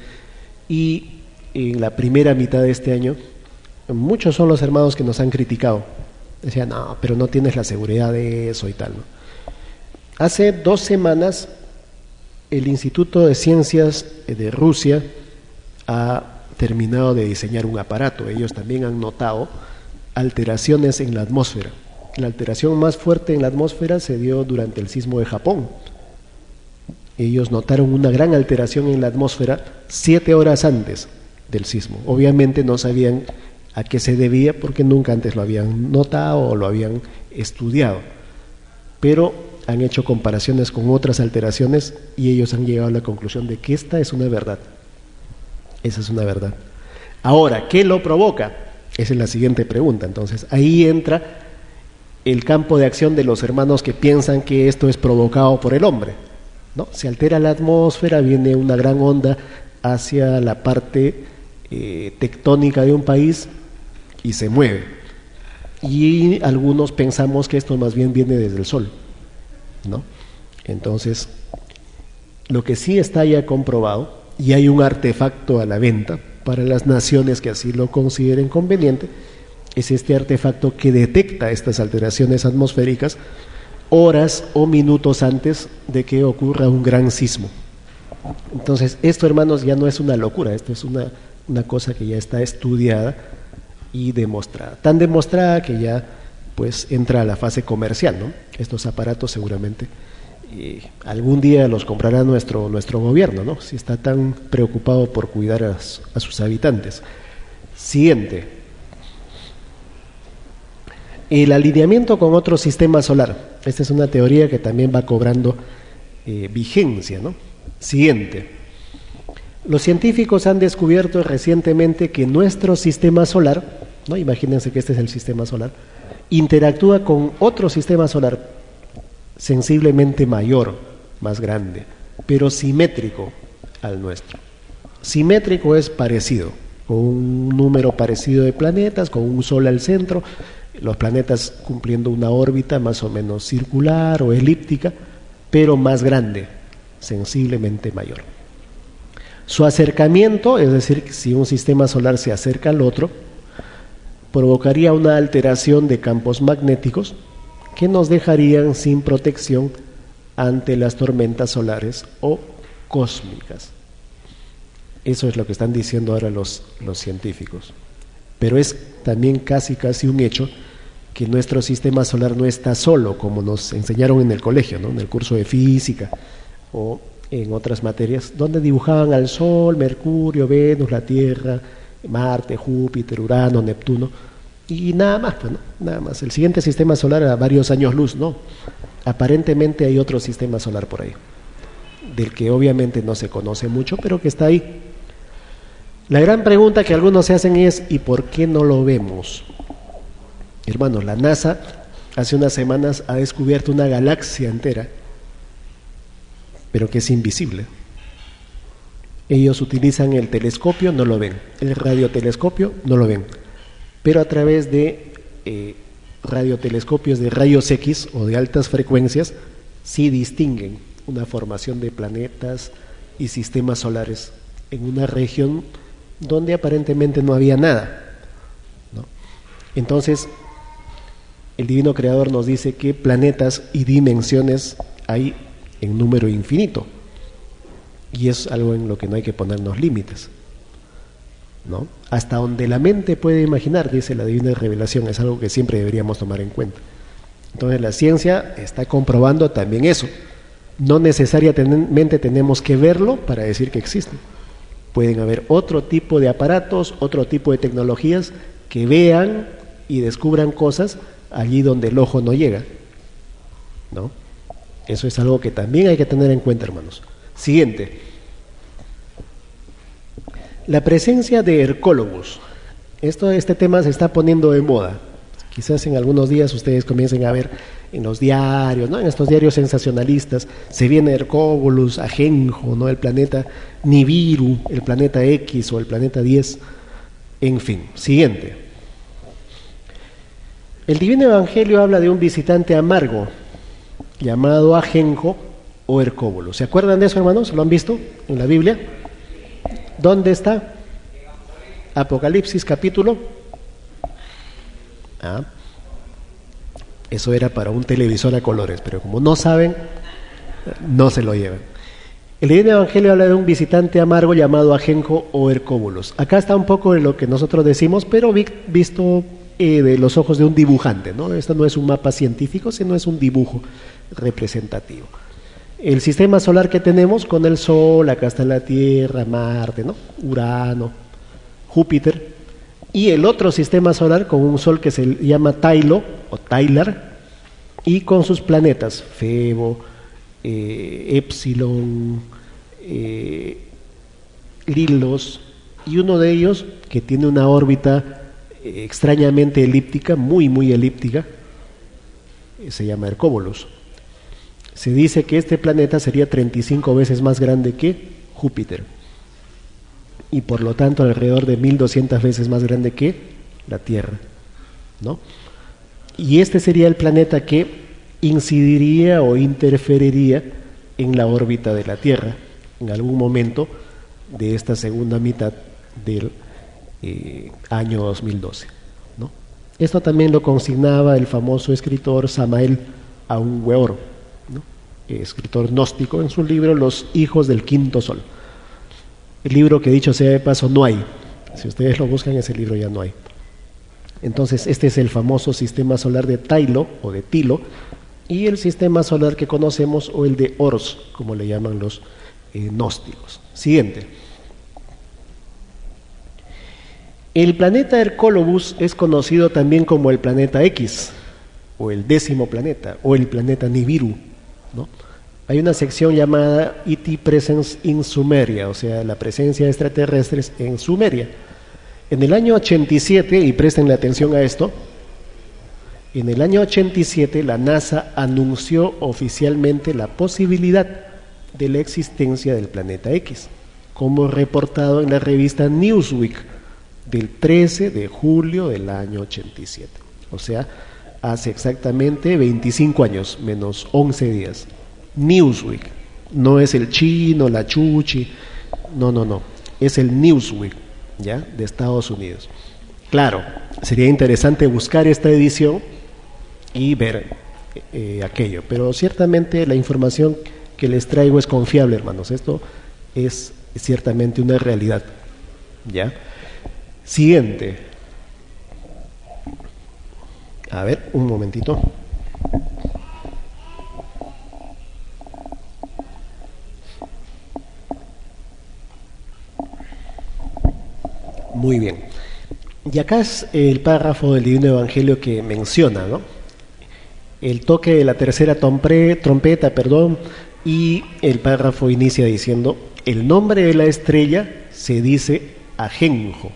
Speaker 2: y en la primera mitad de este año, muchos son los hermanos que nos han criticado. Decían, no, pero no tienes la seguridad de eso y tal, ¿no? Hace 2 semanas, el Instituto de Ciencias de Rusia ha terminado de diseñar un aparato. Ellos también han notado alteraciones en la atmósfera. La alteración más fuerte en la atmósfera se dio durante el sismo de Japón. Ellos notaron una gran alteración en la atmósfera 7 horas antes del sismo. Obviamente no sabían a qué se debía porque nunca antes lo habían notado o lo habían estudiado. Pero han hecho comparaciones con otras alteraciones y ellos han llegado a la conclusión de que esta es una verdad. Esa es una verdad. Ahora, ¿qué lo provoca? Esa es la siguiente pregunta. Entonces, ahí entra el campo de acción de los hermanos que piensan que esto es provocado por el hombre, ¿no? Se altera la atmósfera, viene una gran onda hacia la parte tectónica de un país y se mueve. Y algunos pensamos que esto más bien viene desde el Sol, ¿no? Entonces, lo que sí está ya comprobado, y hay un artefacto a la venta para las naciones que así lo consideren conveniente, es este artefacto que detecta estas alteraciones atmosféricas horas o minutos antes de que ocurra un gran sismo. Entonces, esto, hermanos, ya no es una locura, esto es una cosa que ya está estudiada y demostrada. Tan demostrada que ya pues entra a la fase comercial, ¿no? Estos aparatos seguramente algún día los comprará nuestro gobierno, ¿no? Si está tan preocupado por cuidar a sus habitantes. Siguiente. El alineamiento con otro sistema solar. Esta es una teoría que también va cobrando vigencia, ¿no? Siguiente. Los científicos han descubierto recientemente que nuestro sistema solar, ¿no? Imagínense que este es el sistema solar, interactúa con otro sistema solar sensiblemente mayor, más grande, pero simétrico al nuestro. Simétrico es parecido, con un número parecido de planetas, con un sol al centro, los planetas cumpliendo una órbita más o menos circular o elíptica, pero más grande, sensiblemente mayor. Su acercamiento, es decir, si un sistema solar se acerca al otro, provocaría una alteración de campos magnéticos que nos dejarían sin protección ante las tormentas solares o cósmicas. Eso es lo que están diciendo ahora los científicos. Pero es también casi un hecho que nuestro sistema solar no está solo, como nos enseñaron en el colegio, ¿no? En el curso de física o en otras materias, donde dibujaban al Sol, Mercurio, Venus, la Tierra, Marte, Júpiter, Urano, Neptuno, y nada más, pues, ¿no? Nada más. El siguiente sistema solar a varios años luz, ¿no? Aparentemente hay otro sistema solar por ahí, del que obviamente no se conoce mucho, pero que está ahí. La gran pregunta que algunos se hacen es, ¿y por qué no lo vemos? Hermanos, la NASA hace unas semanas ha descubierto una galaxia entera, pero que es invisible. Ellos utilizan el telescopio, no lo ven. El radiotelescopio, no lo ven. Pero a través de radiotelescopios de rayos X o de altas frecuencias, sí distinguen una formación de planetas y sistemas solares en una región donde aparentemente no había nada, ¿no? Entonces, el Divino Creador nos dice que planetas y dimensiones hay en número infinito, y es algo en lo que no hay que ponernos límites, ¿no? Hasta donde la mente puede imaginar, dice la Divina Revelación, es algo que siempre deberíamos tomar en cuenta. Entonces la ciencia está comprobando también eso. No necesariamente tenemos que verlo para decir que existe. Pueden haber otro tipo de aparatos, otro tipo de tecnologías que vean y descubran cosas allí donde el ojo no llega, ¿no? Eso es algo que también hay que tener en cuenta, hermanos. Siguiente. La presencia de hercólogos. Este tema se está poniendo de moda. Quizás en algunos días ustedes comiencen a ver en los diarios, ¿no? En estos diarios sensacionalistas, se viene Hercóbolus, Ajenjo, ¿no? El planeta Nibiru, el planeta X o el planeta 10. En fin, siguiente. El Divino Evangelio habla de un visitante amargo llamado Ajenjo o Hercóbolus. ¿Se acuerdan de eso, hermanos? ¿Lo han visto en la Biblia? ¿Dónde está? Apocalipsis capítulo. Eso era para un televisor a colores, pero como no saben, no se lo llevan. El Divino Evangelio habla de un visitante amargo llamado Ajenjo o Hercóbulos. Acá está un poco de lo que nosotros decimos, pero visto de los ojos de un dibujante, ¿no? Esto no es un mapa científico, sino es un dibujo representativo. El sistema solar que tenemos con el Sol, acá está la Tierra, Marte, ¿no? Urano, Júpiter, y el otro sistema solar con un Sol que se llama Tailo o Tylar, y con sus planetas, Febo, Epsilon, Lilos, y uno de ellos que tiene una órbita extrañamente elíptica, muy elíptica, se llama Hercóbolus. Se dice que este planeta sería 35 veces más grande que Júpiter y por lo tanto alrededor de 1200 veces más grande que la Tierra, ¿no? Y este sería el planeta que incidiría o interferiría en la órbita de la Tierra en algún momento de esta segunda mitad del año 2012, ¿no? Esto también lo consignaba el famoso escritor Samael Aun Weor, ¿no? Escritor gnóstico, en su libro Los hijos del quinto sol. El libro que, dicho sea de paso, no hay. Si ustedes lo buscan, ese libro ya no hay. Entonces, este es el famoso sistema solar de Tylo o de Tilo, y el sistema solar que conocemos, o el de Oros, como le llaman los gnósticos. Siguiente. El planeta Hercólobus es conocido también como el planeta X, o el 10º planeta, o el planeta Nibiru, ¿no? Hay una sección llamada ET Presence in Sumeria, o sea, la presencia de extraterrestres en Sumeria. En el año 87, y prestenle atención a esto, en el año 87 la NASA anunció oficialmente la posibilidad de la existencia del planeta X, como reportado en la revista Newsweek del 13 de julio del año 87. O sea, hace exactamente 25 años, menos 11 días. Newsweek, no es el chino, la chuchi, no, es el Newsweek, ¿ya?, de Estados Unidos. Claro, sería interesante buscar esta edición y ver aquello, pero ciertamente la información que les traigo es confiable, hermanos. Esto es ciertamente una realidad, ¿ya? Siguiente. A ver, un momentito. Muy bien. Y acá es el párrafo del Divino Evangelio que menciona, ¿no?, el toque de la tercera trompeta, y el párrafo inicia diciendo: el nombre de la estrella se dice ajenjo,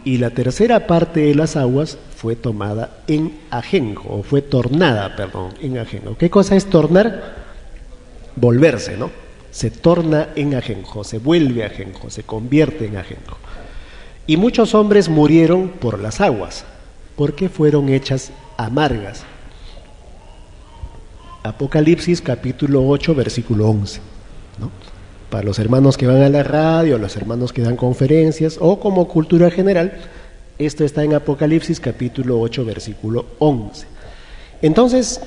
Speaker 2: y la tercera parte de las aguas fue tomada en ajenjo, o fue tornada, en ajenjo. ¿Qué cosa es tornar? Volverse, ¿no? Se torna en ajenjo, se vuelve ajenjo, se convierte en ajenjo. Y muchos hombres murieron por las aguas, porque fueron hechas amargas. Apocalipsis capítulo 8, versículo 11, ¿no? Para los hermanos que van a la radio, los hermanos que dan conferencias, o como cultura general, esto está en Apocalipsis capítulo 8, versículo 11. Entonces,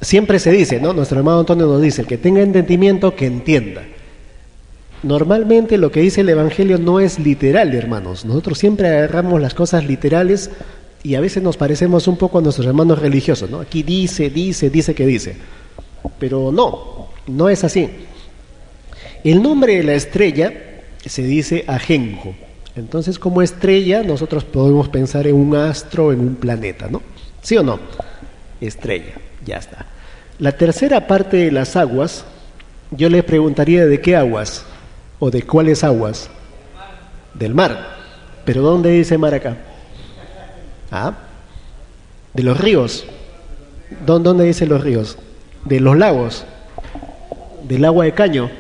Speaker 2: siempre se dice, ¿no?, nuestro hermano Antonio nos dice: el que tenga entendimiento, que entienda. Normalmente lo que dice el Evangelio no es literal, hermanos. Nosotros siempre agarramos las cosas literales y a veces nos parecemos un poco a nuestros hermanos religiosos, ¿no? Aquí dice que dice. Pero no es así. El nombre de la estrella se dice ajenjo. Entonces, como estrella, nosotros podemos pensar en un astro, en un planeta, ¿no? ¿Sí o no? Estrella, ya está. La tercera parte de las aguas, yo les preguntaría: ¿de qué aguas? ¿O de cuáles aguas? Del mar. ¿Pero dónde dice mar acá? ¿Ah? De los ríos. ¿Dónde dicen los ríos? De los lagos. Del agua de caño.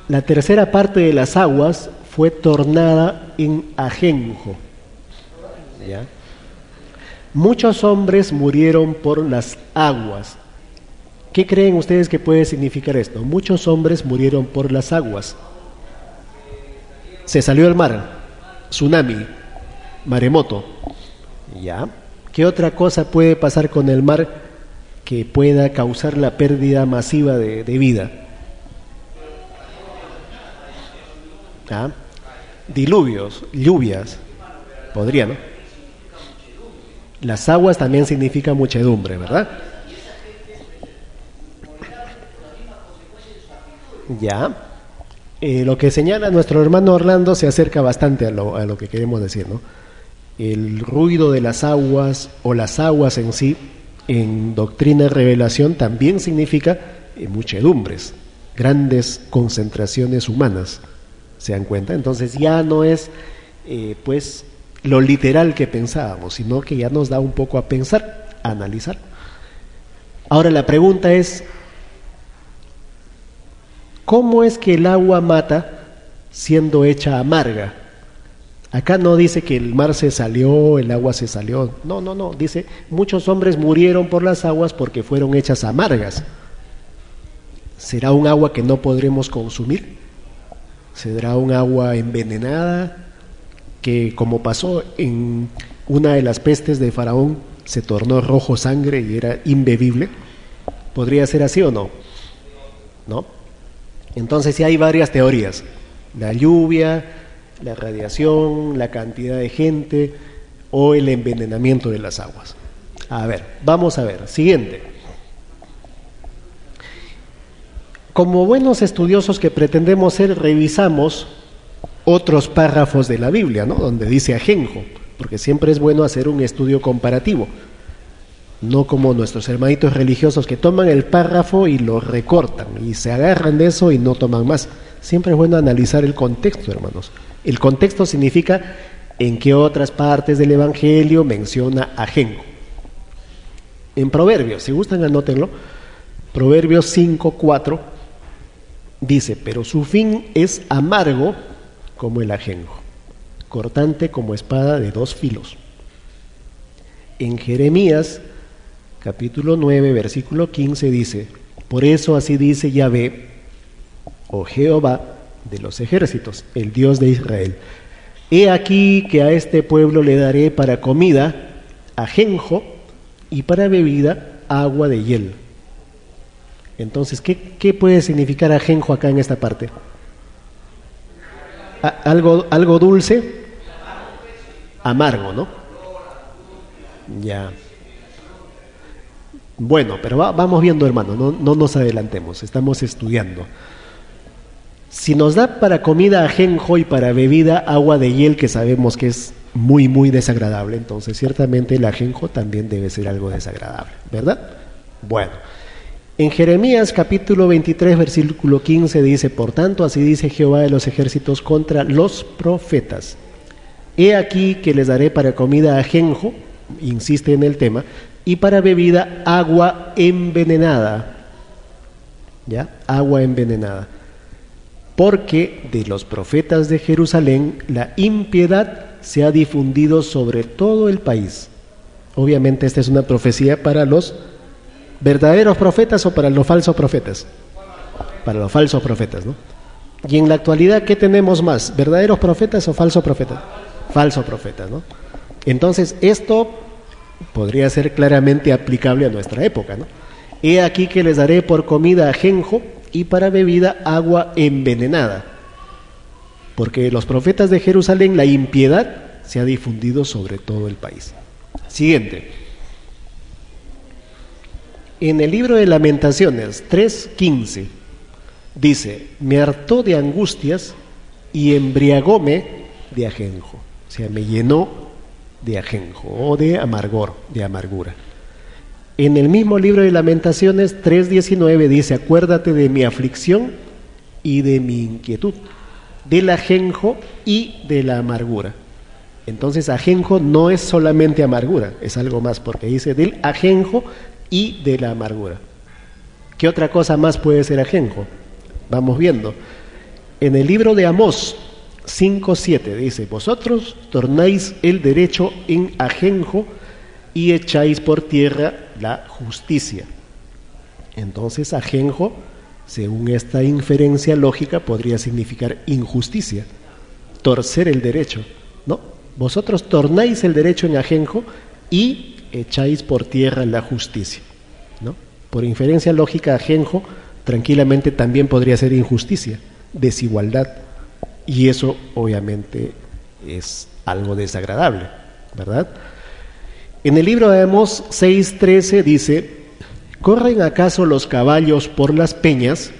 Speaker 2: La tercera parte de las aguas fue tornada en ajenjo. ¿Ya? Muchos hombres murieron por las aguas. ¿Qué creen ustedes que puede significar esto? Muchos hombres murieron por las aguas. Se salió el mar, tsunami, maremoto. ¿Ya? ¿Qué otra cosa puede pasar con el mar que pueda causar la pérdida masiva de vida? ¿Ah? Diluvios, lluvias, podría, ¿no? Las aguas también significan muchedumbre, ¿verdad? Ya. Lo que señala nuestro hermano Orlando se acerca bastante a lo que queremos decir, ¿no? El ruido de las aguas, o las aguas en sí, en doctrina y revelación, también significa muchedumbres, grandes concentraciones humanas. ¿Se dan cuenta? Entonces ya no es pues lo literal que pensábamos, sino que ya nos da un poco a pensar, a analizar. Ahora la pregunta es: ¿cómo es que el agua mata siendo hecha amarga? Acá no dice que el mar se salió, el agua se salió. No. Dice: muchos hombres murieron por las aguas porque fueron hechas amargas. ¿Será un agua que no podremos consumir? ¿Será un agua envenenada que, como pasó en una de las pestes de Faraón, se tornó rojo sangre y era imbebible? ¿Podría ser así o no? ¿No? Entonces sí hay varias teorías: la lluvia, la radiación, la cantidad de gente, o el envenenamiento de las aguas. A ver, vamos a ver. Siguiente. Como buenos estudiosos que pretendemos ser, revisamos otros párrafos de la Biblia, ¿no? Donde dice ajenjo, porque siempre es bueno hacer un estudio comparativo. No como nuestros hermanitos religiosos que toman el párrafo y lo recortan y se agarran de eso y no toman más. Siempre es bueno analizar el contexto, hermanos. El contexto significa en qué otras partes del Evangelio menciona ajenjo. En Proverbios, si gustan anótenlo, Proverbios 5:4 dice: pero su fin es amargo como el ajenjo, cortante como espada de dos filos. En Jeremías capítulo 9, versículo 15 dice: por eso así dice Yahvé, o Jehová de los ejércitos, el Dios de Israel: he aquí que a este pueblo le daré para comida ajenjo y para bebida agua de hiel. Entonces, ¿qué puede significar ajenjo acá en esta parte? ¿Algo dulce? Amargo, ¿no? Ya. Bueno, pero vamos viendo, hermano, no nos adelantemos, estamos estudiando. Si nos da para comida ajenjo y para bebida agua de hiel, que sabemos que es muy, muy desagradable, entonces ciertamente el ajenjo también debe ser algo desagradable, ¿verdad? Bueno, en Jeremías capítulo 23, versículo 15 dice: por tanto, así dice Jehová de los ejércitos contra los profetas: he aquí que les daré para comida ajenjo, insiste en el tema, y para bebida agua envenenada. ¿Ya? Agua envenenada. Porque de los profetas de Jerusalén la impiedad se ha difundido sobre todo el país. Obviamente esta es una profecía para los verdaderos profetas o para los falsos profetas. Para los falsos profetas, ¿no? Y en la actualidad, ¿qué tenemos más? ¿Verdaderos profetas o falsos profetas? Falsos profetas, ¿no? Entonces esto podría ser claramente aplicable a nuestra época, ¿no? He aquí que les daré por comida ajenjo y para bebida agua envenenada, porque los profetas de Jerusalén la impiedad se ha difundido sobre todo el país. Siguiente. En el libro de Lamentaciones 3:15 dice: me hartó de angustias y embriagóme de ajenjo. O sea, me llenó de ajenjo o de amargor, de amargura. En el mismo libro de Lamentaciones 3:19 dice: acuérdate de mi aflicción y de mi inquietud, del ajenjo y de la amargura. Entonces ajenjo no es solamente amargura, es algo más, porque dice del ajenjo y de la amargura. ¿Qué otra cosa más puede ser ajenjo? Vamos viendo. En el libro de Amós 5:7 dice: vosotros tornáis el derecho en ajenjo y echáis por tierra la justicia. Entonces ajenjo, según esta inferencia lógica, podría significar injusticia, torcer el derecho, ¿no? Vosotros tornáis el derecho en ajenjo y echáis por tierra la justicia, ¿no? Por inferencia lógica, ajenjo tranquilamente también podría ser injusticia, desigualdad, y eso obviamente es algo desagradable, ¿verdad? En el libro de Amós 6:13 dice: ¿corren acaso los caballos por las peñas?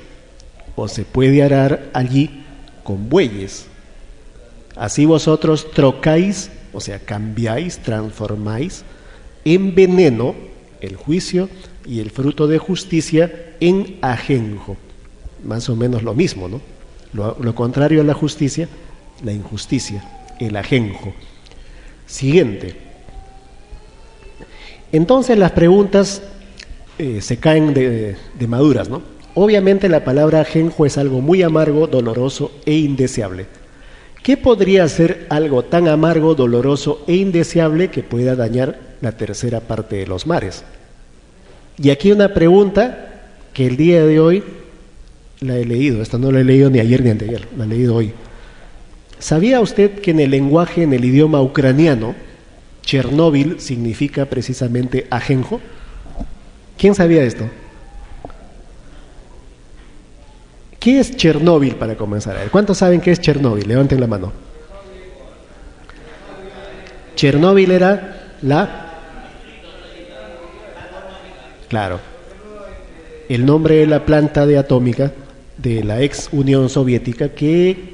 Speaker 2: ¿O se puede arar allí con bueyes? Así vosotros trocáis, o sea, cambiáis, transformáis en veneno el juicio y el fruto de justicia en ajenjo. Más o menos lo mismo, ¿no? Lo contrario a la justicia, la injusticia, el ajenjo. Siguiente. Entonces las preguntas se caen de maduras, ¿no? Obviamente la palabra ajenjo es algo muy amargo, doloroso e indeseable. ¿Qué podría ser algo tan amargo, doloroso e indeseable que pueda dañar la tercera parte de los mares? Y aquí una pregunta que el día de hoy la he leído, esta no la he leído ni ayer ni anteayer, la he leído hoy. ¿Sabía usted que en el lenguaje, en el idioma ucraniano, Chernóbil significa precisamente ajenjo? ¿Quién sabía esto? ¿Qué es Chernóbil para comenzar? A ver, ¿cuántos saben qué es Chernóbil? Levanten la mano. Chernóbil era claro, el nombre de la planta de atómica de la ex Unión Soviética que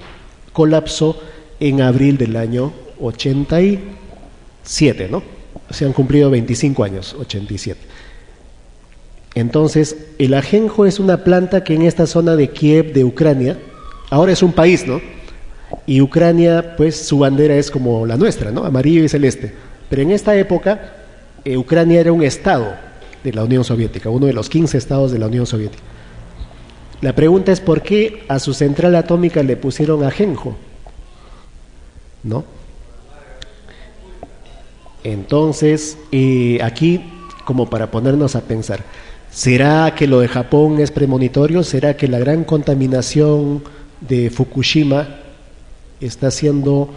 Speaker 2: colapsó en abril del año 87, ¿no? Se han cumplido 25 años, 87. Entonces, el ajenjo es una planta que en esta zona de Kiev, de Ucrania, ahora es un país, ¿no? Y Ucrania, pues su bandera es como la nuestra, ¿no? Amarillo y celeste. Pero en esta época, Ucrania era un estado de la Unión Soviética, uno de los 15 estados de la Unión Soviética. La pregunta es ¿por qué a su central atómica le pusieron ajenjo? ¿No? Entonces, aquí, como para ponernos a pensar, ¿será que lo de Japón es premonitorio? ¿Será que la gran contaminación de Fukushima está siendo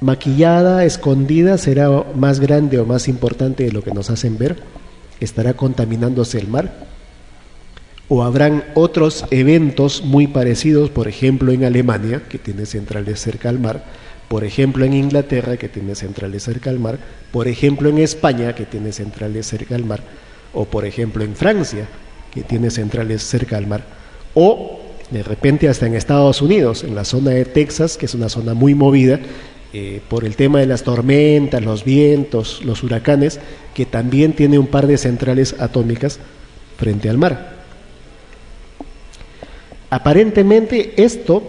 Speaker 2: maquillada, escondida? ¿Será más grande o más importante de lo que nos hacen ver? ¿Estará contaminándose el mar? ¿O habrán otros eventos muy parecidos, por ejemplo en Alemania, que tiene centrales cerca al mar, por ejemplo en Inglaterra, que tiene centrales cerca al mar, por ejemplo en España, que tiene centrales cerca al mar, o por ejemplo en Francia, que tiene centrales cerca al mar, o de repente hasta en Estados Unidos, en la zona de Texas, que es una zona muy movida, por el tema de las tormentas, los vientos, los huracanes, que también tiene un par de centrales atómicas frente al mar. Aparentemente esto,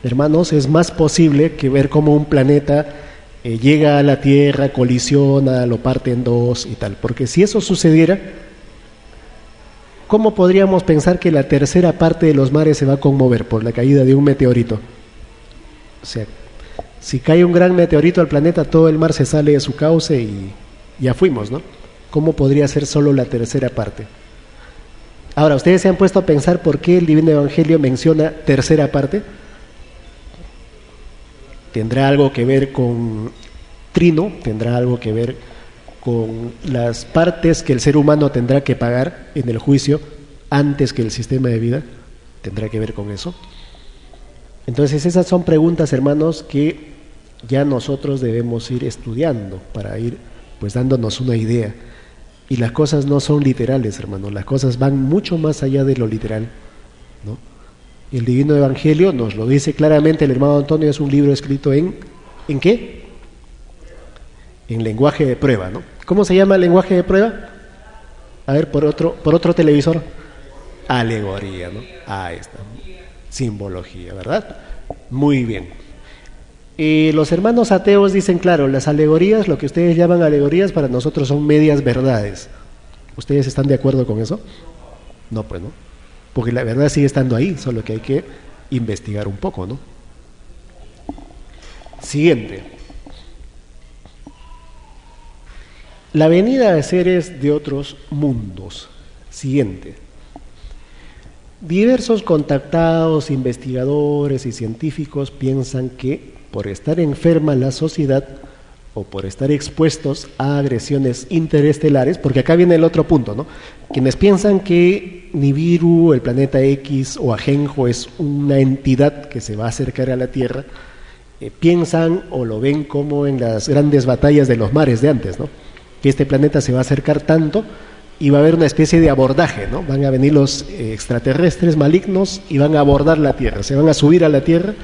Speaker 2: hermanos, es más posible que ver cómo un planeta llega a la Tierra, colisiona, lo parte en dos y tal, porque si eso sucediera, ¿cómo podríamos pensar que la tercera parte de los mares se va a conmover por la caída de un meteorito? O sea, si cae un gran meteorito al planeta, todo el mar se sale de su cauce y ya fuimos, ¿no? ¿Cómo podría ser solo la tercera parte? Ahora, ¿ustedes se han puesto a pensar por qué el Divino Evangelio menciona tercera parte? ¿Tendrá algo que ver con trino? ¿Tendrá algo que ver con las partes que el ser humano tendrá que pagar en el juicio antes que el sistema de vida? ¿Tendrá que ver con eso? Entonces esas son preguntas, hermanos, que ya nosotros debemos ir estudiando para ir pues dándonos una idea. Y las cosas no son literales, hermanos, las cosas van mucho más allá de lo literal, ¿no? El Divino Evangelio nos lo dice claramente el hermano Antonio, es un libro escrito ¿en qué? En lenguaje de prueba, ¿no? ¿Cómo se llama el lenguaje de prueba? A ver, por otro televisor. Alegoría, ¿no? Ahí está. Simbología, ¿verdad? Muy bien. Los hermanos ateos dicen, claro, las alegorías, lo que ustedes llaman alegorías, para nosotros son medias verdades. ¿Ustedes están de acuerdo con eso? No, pues no. Porque la verdad sigue estando ahí, solo que hay que investigar un poco, ¿no? Siguiente. La venida de seres de otros mundos. Siguiente. Diversos contactados, investigadores y científicos piensan que por estar enferma la sociedad o por estar expuestos a agresiones interestelares, porque acá viene el otro punto, ¿no? Quienes piensan que Nibiru, el planeta X o Ajenjo es una entidad que se va a acercar a la Tierra, piensan o lo ven como en las grandes batallas de los mares de antes, ¿no? Que este planeta se va a acercar tanto y va a haber una especie de abordaje, ¿no? Van a venir los extraterrestres malignos y van a abordar la Tierra, se van a subir a la Tierra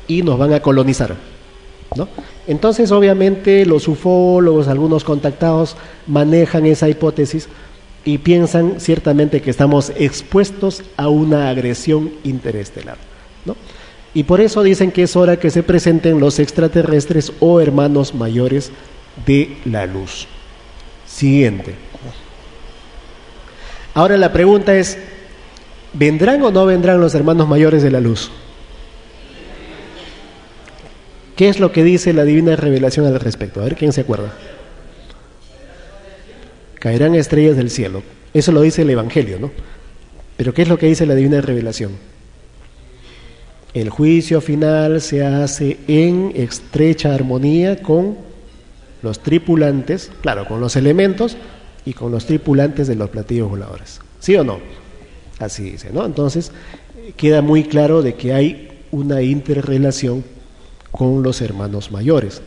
Speaker 2: y nos van a colonizar, ¿no? Entonces, obviamente, los ufólogos, algunos contactados, manejan esa hipótesis y piensan ciertamente que estamos expuestos a una agresión interestelar, ¿no? Y por eso dicen que es hora que se presenten los extraterrestres o hermanos mayores de la luz. Siguiente. Ahora la pregunta es, ¿vendrán o no vendrán los hermanos mayores de la luz? ¿Qué es lo que dice la divina revelación al respecto? A ver, ¿quién se acuerda? Caerán estrellas del cielo. Eso lo dice el Evangelio, ¿no? Pero ¿qué es lo que dice la divina revelación? El juicio final se hace en estrecha armonía con los tripulantes, claro, con los elementos y con los tripulantes de los platillos voladores. ¿Sí o no? Así dice, ¿no? Entonces, queda muy claro de que hay una interrelación con los hermanos mayores.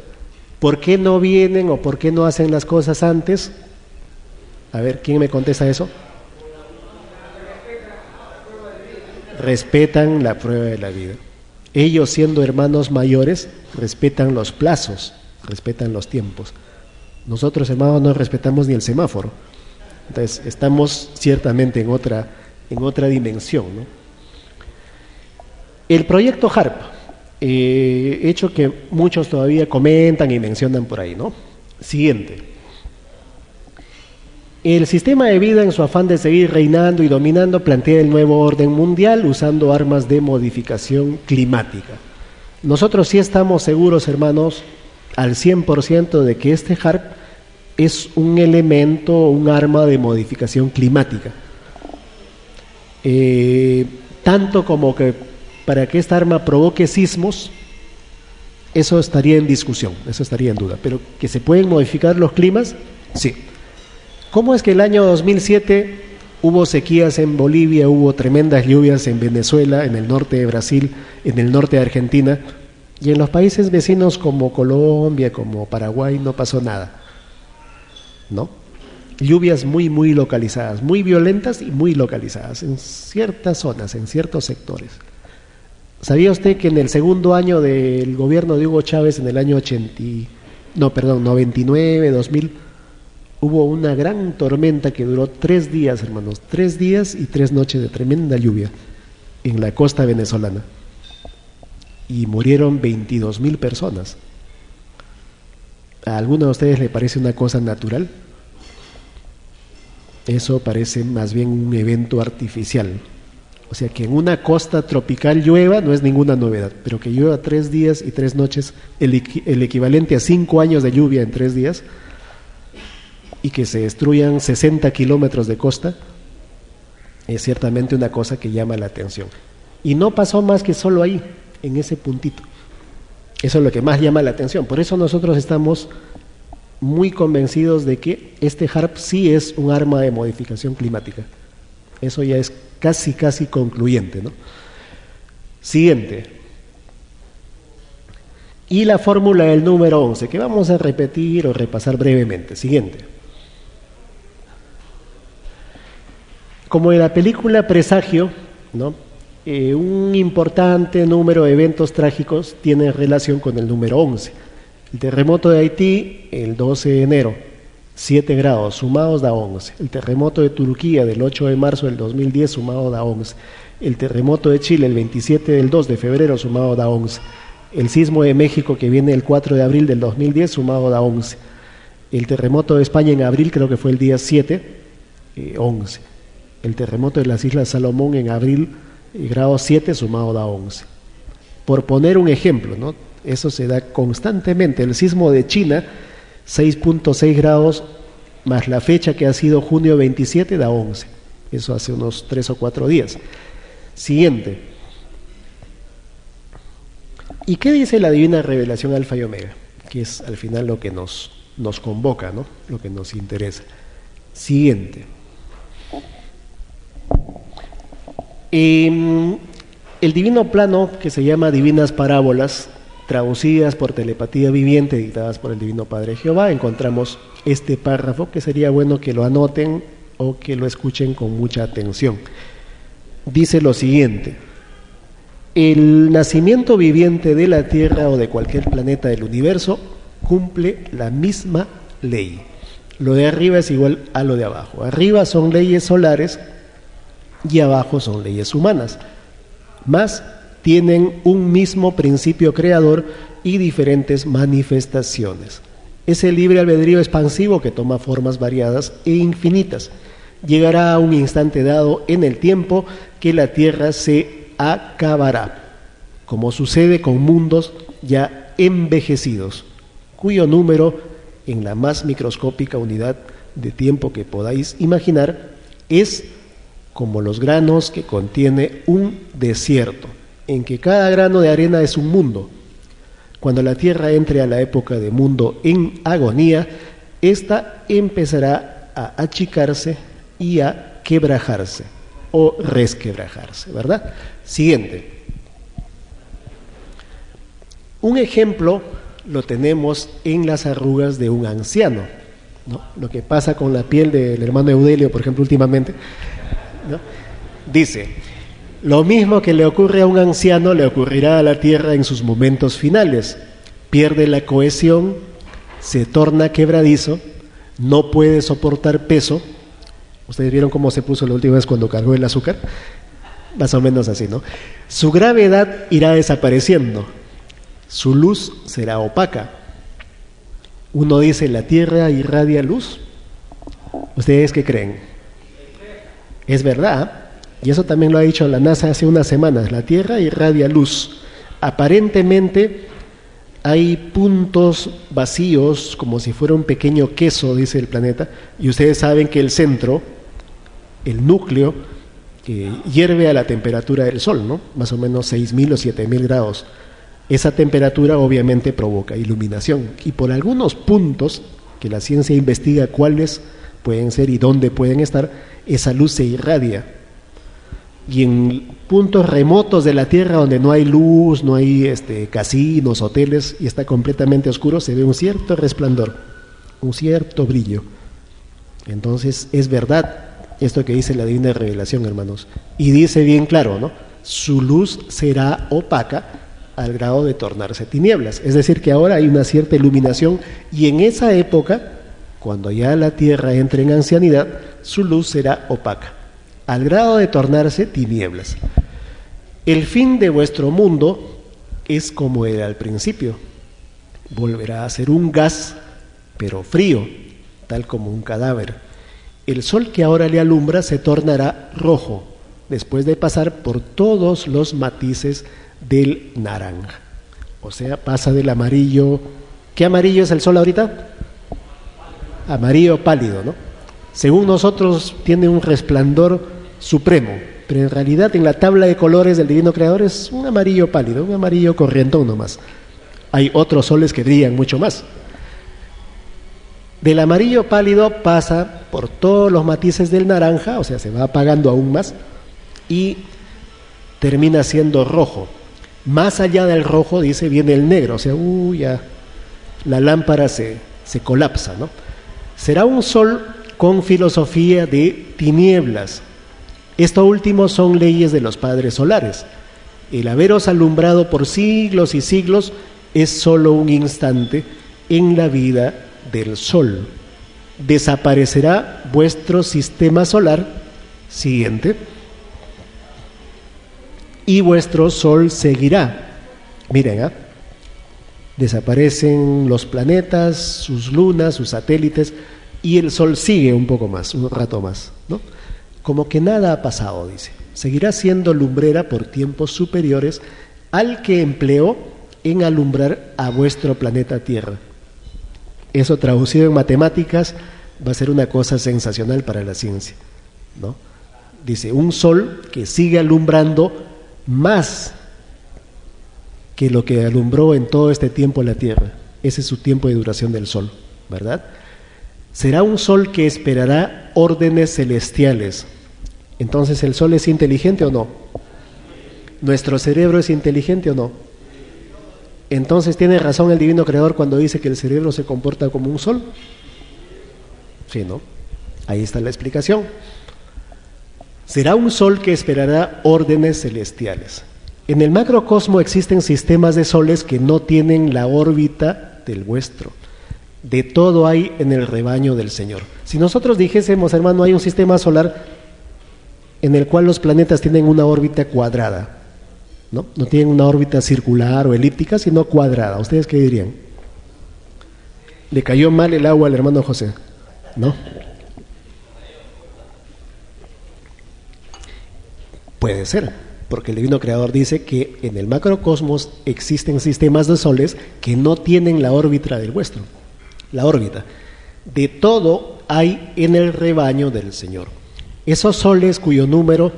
Speaker 2: ¿Por qué no vienen o por qué no hacen las cosas antes? A ver, ¿quién me contesta eso? Respetan la prueba de la vida. Ellos, siendo hermanos mayores, respetan los plazos, respetan los tiempos. Nosotros, hermanos, no respetamos ni el semáforo. Entonces, estamos ciertamente en otra dimensión, ¿no? El proyecto HARP, hecho que muchos todavía comentan y mencionan por ahí, ¿no? Siguiente. El sistema de vida, en su afán de seguir reinando y dominando, plantea el nuevo orden mundial usando armas de modificación climática. Nosotros sí estamos seguros, hermanos, al 100% de que este HARP es un elemento, un arma de modificación climática. Tanto como que para que esta arma provoque sismos, eso estaría en discusión, eso estaría en duda. Pero que se pueden modificar los climas, sí. ¿Cómo es que el año 2007 hubo sequías en Bolivia, hubo tremendas lluvias en Venezuela, en el norte de Brasil, en el norte de Argentina, y en los países vecinos como Colombia, como Paraguay, no pasó nada? ¿No? Lluvias muy, muy localizadas, muy violentas y muy localizadas, en ciertas zonas, en ciertos sectores. ¿Sabía usted que en el segundo año del gobierno de Hugo Chávez, en el año 99, 2000, hubo una gran tormenta que duró 3 días, hermanos, 3 días y 3 noches de tremenda lluvia en la costa venezolana? Y murieron 22.000 personas. ¿A alguno de ustedes le parece una cosa natural? Eso parece más bien un evento artificial. O sea, que en una costa tropical llueva no es ninguna novedad, pero que llueva 3 días y 3 noches, el equivalente a 5 años de lluvia en 3 días, y que se destruyan 60 kilómetros de costa, es ciertamente una cosa que llama la atención. Y no pasó más que solo ahí, en ese puntito. Eso es lo que más llama la atención. Por eso nosotros estamos muy convencidos de que este HARP sí es un arma de modificación climática. Eso ya es casi concluyente, ¿no? Siguiente. Y la fórmula del número 11, que vamos a repetir o repasar brevemente. Siguiente. Como en la película Presagio, ¿no? Un importante número de eventos trágicos tiene relación con el número 11. El terremoto de Haití, el 12 de enero, 7 grados, sumados da 11. El terremoto de Turquía, del 8 de marzo del 2010, sumado da 11. El terremoto de Chile, el 27 del 2 de febrero, sumado da 11. El sismo de México, que viene el 4 de abril del 2010, sumado da 11. El terremoto de España en abril, creo que fue el día 7, 11. El terremoto de las Islas Salomón en abril, grado 7, sumado da 11. Por poner un ejemplo, ¿no? Eso se da constantemente. El sismo de China, 6.6 grados, más la fecha que ha sido junio 27, da 11. Eso hace unos 3 o 4 días. Siguiente. ¿Y qué dice la divina revelación Alfa y Omega? Que es al final lo que nos convoca, ¿no? Lo que nos interesa. Siguiente. El divino plano, que se llama Divinas Parábolas, traducidas por telepatía viviente, dictadas por el Divino Padre Jehová, encontramos este párrafo que sería bueno que lo anoten o que lo escuchen con mucha atención. Dice lo siguiente: el nacimiento viviente de la Tierra o de cualquier planeta del universo cumple la misma ley. Lo de arriba es igual a lo de abajo. Arriba son leyes solares y abajo son leyes humanas. Más tienen un mismo principio creador y diferentes manifestaciones. Es el libre albedrío expansivo que toma formas variadas e infinitas. Llegará a un instante dado en el tiempo que la Tierra se acabará, como sucede con mundos ya envejecidos, cuyo número, en la más microscópica unidad de tiempo que podáis imaginar, es como los granos que contiene un desierto, en que cada grano de arena es un mundo. Cuando la Tierra entre a la época de mundo en agonía, ésta empezará a achicarse y a quebrajarse o resquebrajarse, ¿verdad? Siguiente. Un ejemplo lo tenemos en las arrugas de un anciano, ¿no? Lo que pasa con la piel del hermano Eudelio, por ejemplo, últimamente, ¿no? Dice, lo mismo que le ocurre a un anciano le ocurrirá a la tierra en sus momentos finales. Pierde la cohesión, se torna quebradizo, no puede soportar peso. Ustedes vieron cómo se puso la última vez cuando cargó el azúcar, más o menos así, ¿no? Su gravedad irá desapareciendo, su luz será opaca. Uno dice, la tierra irradia luz. ¿Ustedes qué creen? Es verdad, y eso también lo ha dicho la NASA hace unas semanas, la tierra irradia luz. Aparentemente hay puntos vacíos, como si fuera un pequeño queso, dice el planeta, y ustedes saben que el centro, el núcleo, hierve a la temperatura del Sol, ¿no? Más o menos 6.000 o 7.000 grados. Esa temperatura obviamente provoca iluminación, y por algunos puntos que la ciencia investiga cuáles pueden ser y dónde pueden estar, esa luz se irradia. Y en puntos remotos de la Tierra donde no hay luz, no hay casinos, hoteles, y está completamente oscuro, se ve un cierto resplandor, un cierto brillo. Entonces es verdad esto que dice la Divina Revelación, hermanos, y dice bien claro, ¿no? Su luz será opaca al grado de tornarse tinieblas. Es decir, que ahora hay una cierta iluminación, y en esa época, cuando ya la Tierra entre en ancianidad, su luz será opaca al grado de tornarse tinieblas. El fin de vuestro mundo es como era al principio. Volverá a ser un gas, pero frío, tal como un cadáver. El sol que ahora le alumbra se tornará rojo, después de pasar por todos los matices del naranja. O sea, pasa del amarillo. ¿Qué amarillo es el sol ahorita? Amarillo pálido, ¿no? Según nosotros tiene un resplandor supremo, pero en realidad en la tabla de colores del Divino Creador es un amarillo pálido, un amarillo corrientón nomás. Hay otros soles que brillan mucho más. Del amarillo pálido pasa por todos los matices del naranja, o sea, se va apagando aún más, y termina siendo rojo. Más allá del rojo, dice, viene el negro, o sea, ya la lámpara se colapsa, ¿no? Será un sol con filosofía de tinieblas. Esto último son leyes de los padres solares. El haberos alumbrado por siglos y siglos es solo un instante en la vida del sol. Desaparecerá vuestro sistema solar, siguiente, y vuestro sol seguirá. Miren, desaparecen los planetas, sus lunas, sus satélites, y el sol sigue un poco más, un rato más, ¿no? Como que nada ha pasado, dice. Seguirá siendo lumbrera por tiempos superiores al que empleó en alumbrar a vuestro planeta Tierra. Eso traducido en matemáticas va a ser una cosa sensacional para la ciencia, ¿no? Dice, un sol que sigue alumbrando más que lo que alumbró en todo este tiempo la Tierra. Ese es su tiempo de duración del sol, ¿verdad? Será un sol que esperará órdenes celestiales. Entonces, ¿el sol es inteligente o no? ¿Nuestro cerebro es inteligente o no? Entonces, ¿tiene razón el Divino Creador cuando dice que el cerebro se comporta como un sol? Sí, ¿no? Ahí está la explicación. Será un sol que esperará órdenes celestiales. En el macrocosmo existen sistemas de soles que no tienen la órbita del vuestro. De todo hay en el rebaño del Señor. Si nosotros dijésemos, hermano, hay un sistema solar en el cual los planetas tienen una órbita cuadrada, ¿no? No tienen una órbita circular o elíptica, sino cuadrada. ¿Ustedes qué dirían? ¿Le cayó mal el agua al hermano José? ¿No? Puede ser, porque el Divino Creador dice que en el macrocosmos existen sistemas de soles que no tienen la órbita del vuestro. La órbita. De todo hay en el rebaño del Señor. Esos soles cuyo número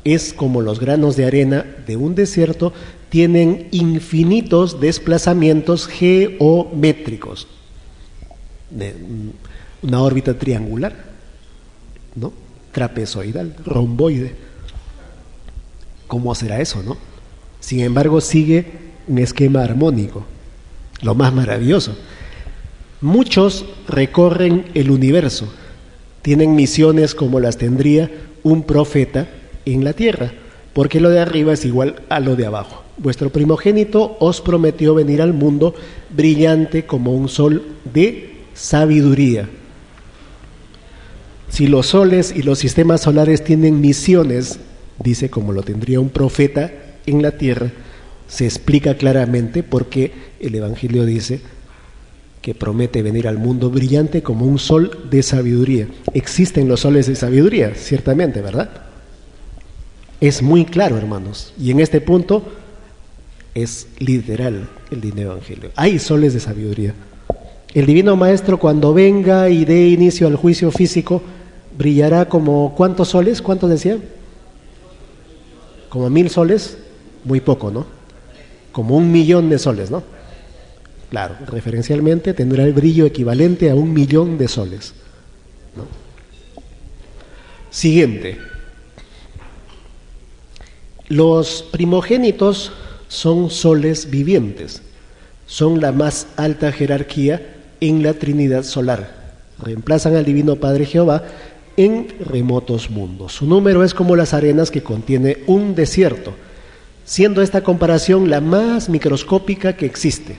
Speaker 2: es como los granos de arena de un desierto tienen infinitos desplazamientos geométricos. Una órbita triangular, ¿no? Trapezoidal, romboide. ¿Cómo será eso, no? Sin embargo, sigue un esquema armónico. lo más maravilloso. Muchos recorren el universo, tienen misiones como las tendría un profeta en la tierra, porque lo de arriba es igual a lo de abajo. Vuestro primogénito os prometió venir al mundo brillante como un sol de sabiduría. Si los soles y los sistemas solares tienen misiones, dice, como lo tendría un profeta en la tierra, se explica claramente por qué el Evangelio dice que promete venir al mundo brillante como un sol de sabiduría. Existen los soles de sabiduría, ciertamente, ¿verdad? Es muy claro, hermanos, y en este punto es literal el Evangelio. Hay soles de sabiduría. El Divino Maestro, cuando venga y dé inicio al juicio físico, brillará como ¿cuántos soles? ¿Cuántos decía? Como 1000 soles, muy poco, ¿no? Como 1.000.000 de soles, ¿no? Claro, referencialmente tendrá el brillo equivalente a 1.000.000 de soles, ¿no? Siguiente. Los primogénitos son soles vivientes, son la más alta jerarquía en la Trinidad solar. Reemplazan al Divino Padre Jehová en remotos mundos. Su número es como las arenas que contiene un desierto, siendo esta comparación la más microscópica que existe.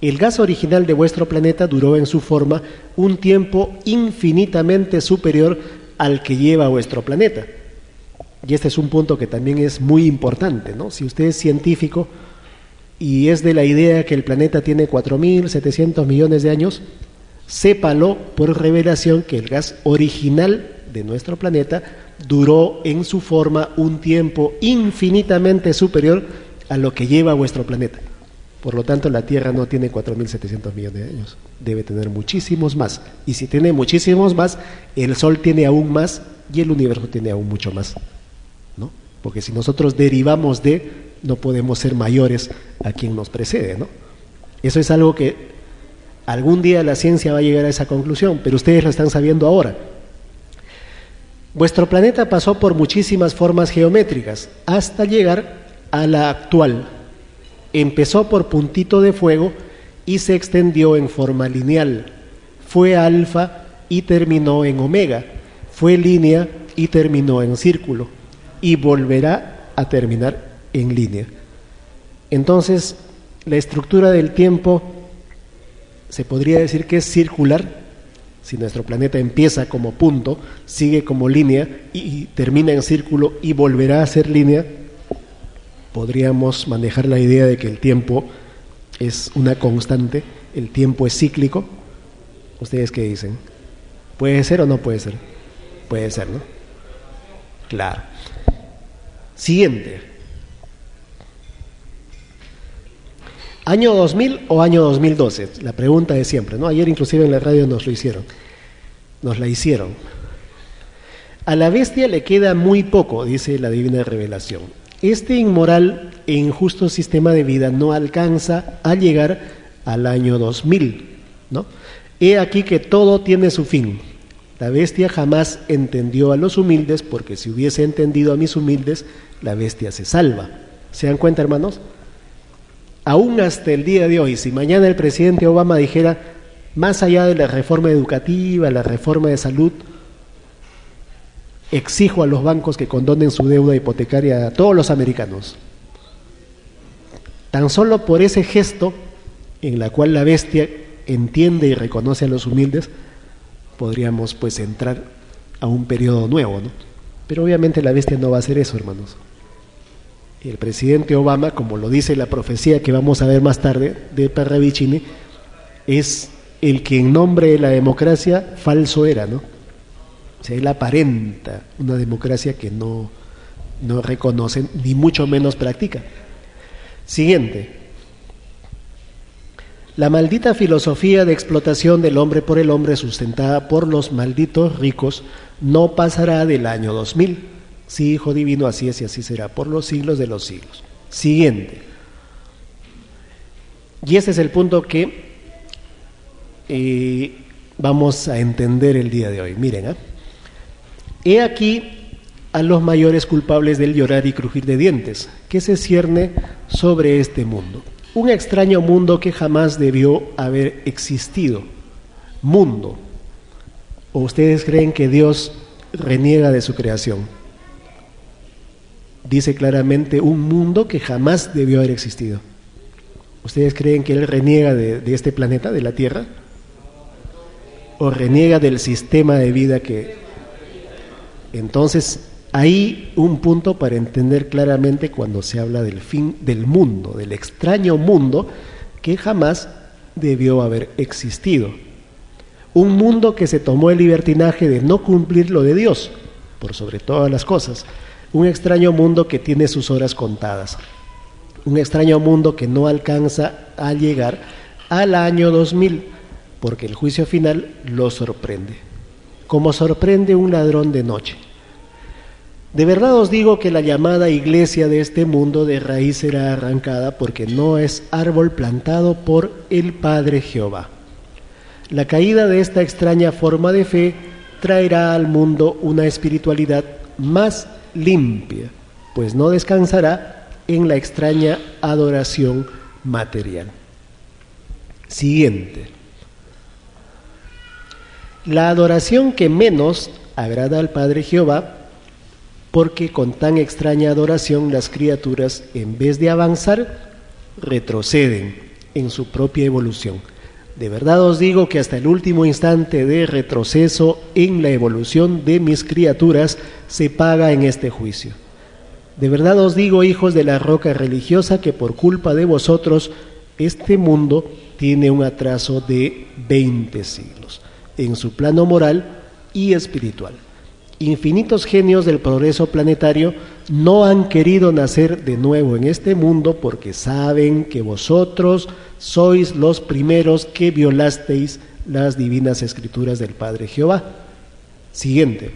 Speaker 2: El gas original de vuestro planeta duró en su forma un tiempo infinitamente superior al que lleva vuestro planeta. Y este es un punto que también es muy importante, ¿no? Si usted es científico y es de la idea que el planeta tiene 4.700 millones de años, sépalo por revelación que el gas original de nuestro planeta duró en su forma un tiempo infinitamente superior a lo que lleva vuestro planeta. Por lo tanto, la Tierra no tiene 4.700 millones de años, debe tener muchísimos más. Y si tiene muchísimos más, el Sol tiene aún más y el universo tiene aún mucho más, ¿no? Porque si nosotros derivamos de, no podemos ser mayores a quien nos precede, ¿no? Eso es algo que algún día la ciencia va a llegar a esa conclusión, pero ustedes lo están sabiendo ahora. Vuestro planeta pasó por muchísimas formas geométricas hasta llegar a la actual. Empezó por puntito de fuego y se extendió en forma lineal. Fue alfa y terminó en omega. Fue línea y terminó en círculo. Y volverá a terminar en línea. Entonces, la estructura del tiempo se podría decir que es circular. Si nuestro planeta empieza como punto, sigue como línea y termina en círculo y volverá a ser línea, podríamos manejar la idea de que el tiempo es una constante, el tiempo es cíclico. ¿Ustedes qué dicen? ¿Puede ser o no puede ser? Puede ser, ¿no? Claro. Siguiente. ¿Año 2000 o año 2012? La pregunta de siempre, ¿no? Ayer inclusive en la radio nos la hicieron. A la bestia le queda muy poco, dice la Divina Revelación. Este inmoral e injusto sistema de vida no alcanza a llegar al año 2000, ¿no? He aquí que todo tiene su fin. La bestia jamás entendió a los humildes, porque si hubiese entendido a mis humildes, la bestia se salva. ¿Se dan cuenta, hermanos? Aún hasta el día de hoy, si mañana el presidente Obama dijera, más allá de la reforma educativa, la reforma de salud, exijo a los bancos que condonen su deuda hipotecaria a todos los americanos. Tan solo por ese gesto, en la cual la bestia entiende y reconoce a los humildes, podríamos pues entrar a un periodo nuevo, ¿no? Pero obviamente la bestia no va a hacer eso, hermanos. El presidente Obama, como lo dice la profecía que vamos a ver más tarde de Parravicini, es el que en nombre de la democracia falso era, ¿no? O sea, él aparenta una democracia que no reconoce ni mucho menos practica. Siguiente. La maldita filosofía de explotación del hombre por el hombre sustentada por los malditos ricos no pasará del año 2000. Sí, Hijo Divino, así es y así será, por los siglos de los siglos. Siguiente. Y este es el punto que vamos a entender el día de hoy. Miren, he aquí a los mayores culpables del llorar y crujir de dientes, que se cierne sobre este mundo. un extraño mundo que jamás debió haber existido. Mundo. ¿O ustedes creen que Dios reniega de su creación? Dice claramente un mundo que jamás debió haber existido. ¿Ustedes creen que Él reniega de este planeta, de la Tierra? ¿O reniega del sistema de vida que...? Entonces, hay un punto para entender claramente cuando se habla del fin del mundo, del extraño mundo que jamás debió haber existido. Un mundo que se tomó el libertinaje de no cumplir lo de Dios, por sobre todas las cosas. Un extraño mundo que tiene sus horas contadas. Un extraño mundo que no alcanza a llegar al año 2000, porque el juicio final lo sorprende, como sorprende un ladrón de noche. De verdad os digo que la llamada iglesia de este mundo de raíz será arrancada, porque no es árbol plantado por el Padre Jehová. La caída de esta extraña forma de fe traerá al mundo una espiritualidad más limpia, pues no descansará en la extraña adoración material. Siguiente. La adoración que menos agrada al Padre Jehová, porque con tan extraña adoración las criaturas, en vez de avanzar, retroceden en su propia evolución. De verdad os digo que hasta el último instante de retroceso en la evolución de mis criaturas se paga en este juicio. De verdad os digo, hijos de la roca religiosa, que por culpa de vosotros este mundo tiene un atraso de 20 siglos en su plano moral y espiritual. Infinitos genios del progreso planetario no han querido nacer de nuevo en este mundo porque saben que vosotros sois los primeros que violasteis las divinas escrituras del Padre Jehová. Siguiente.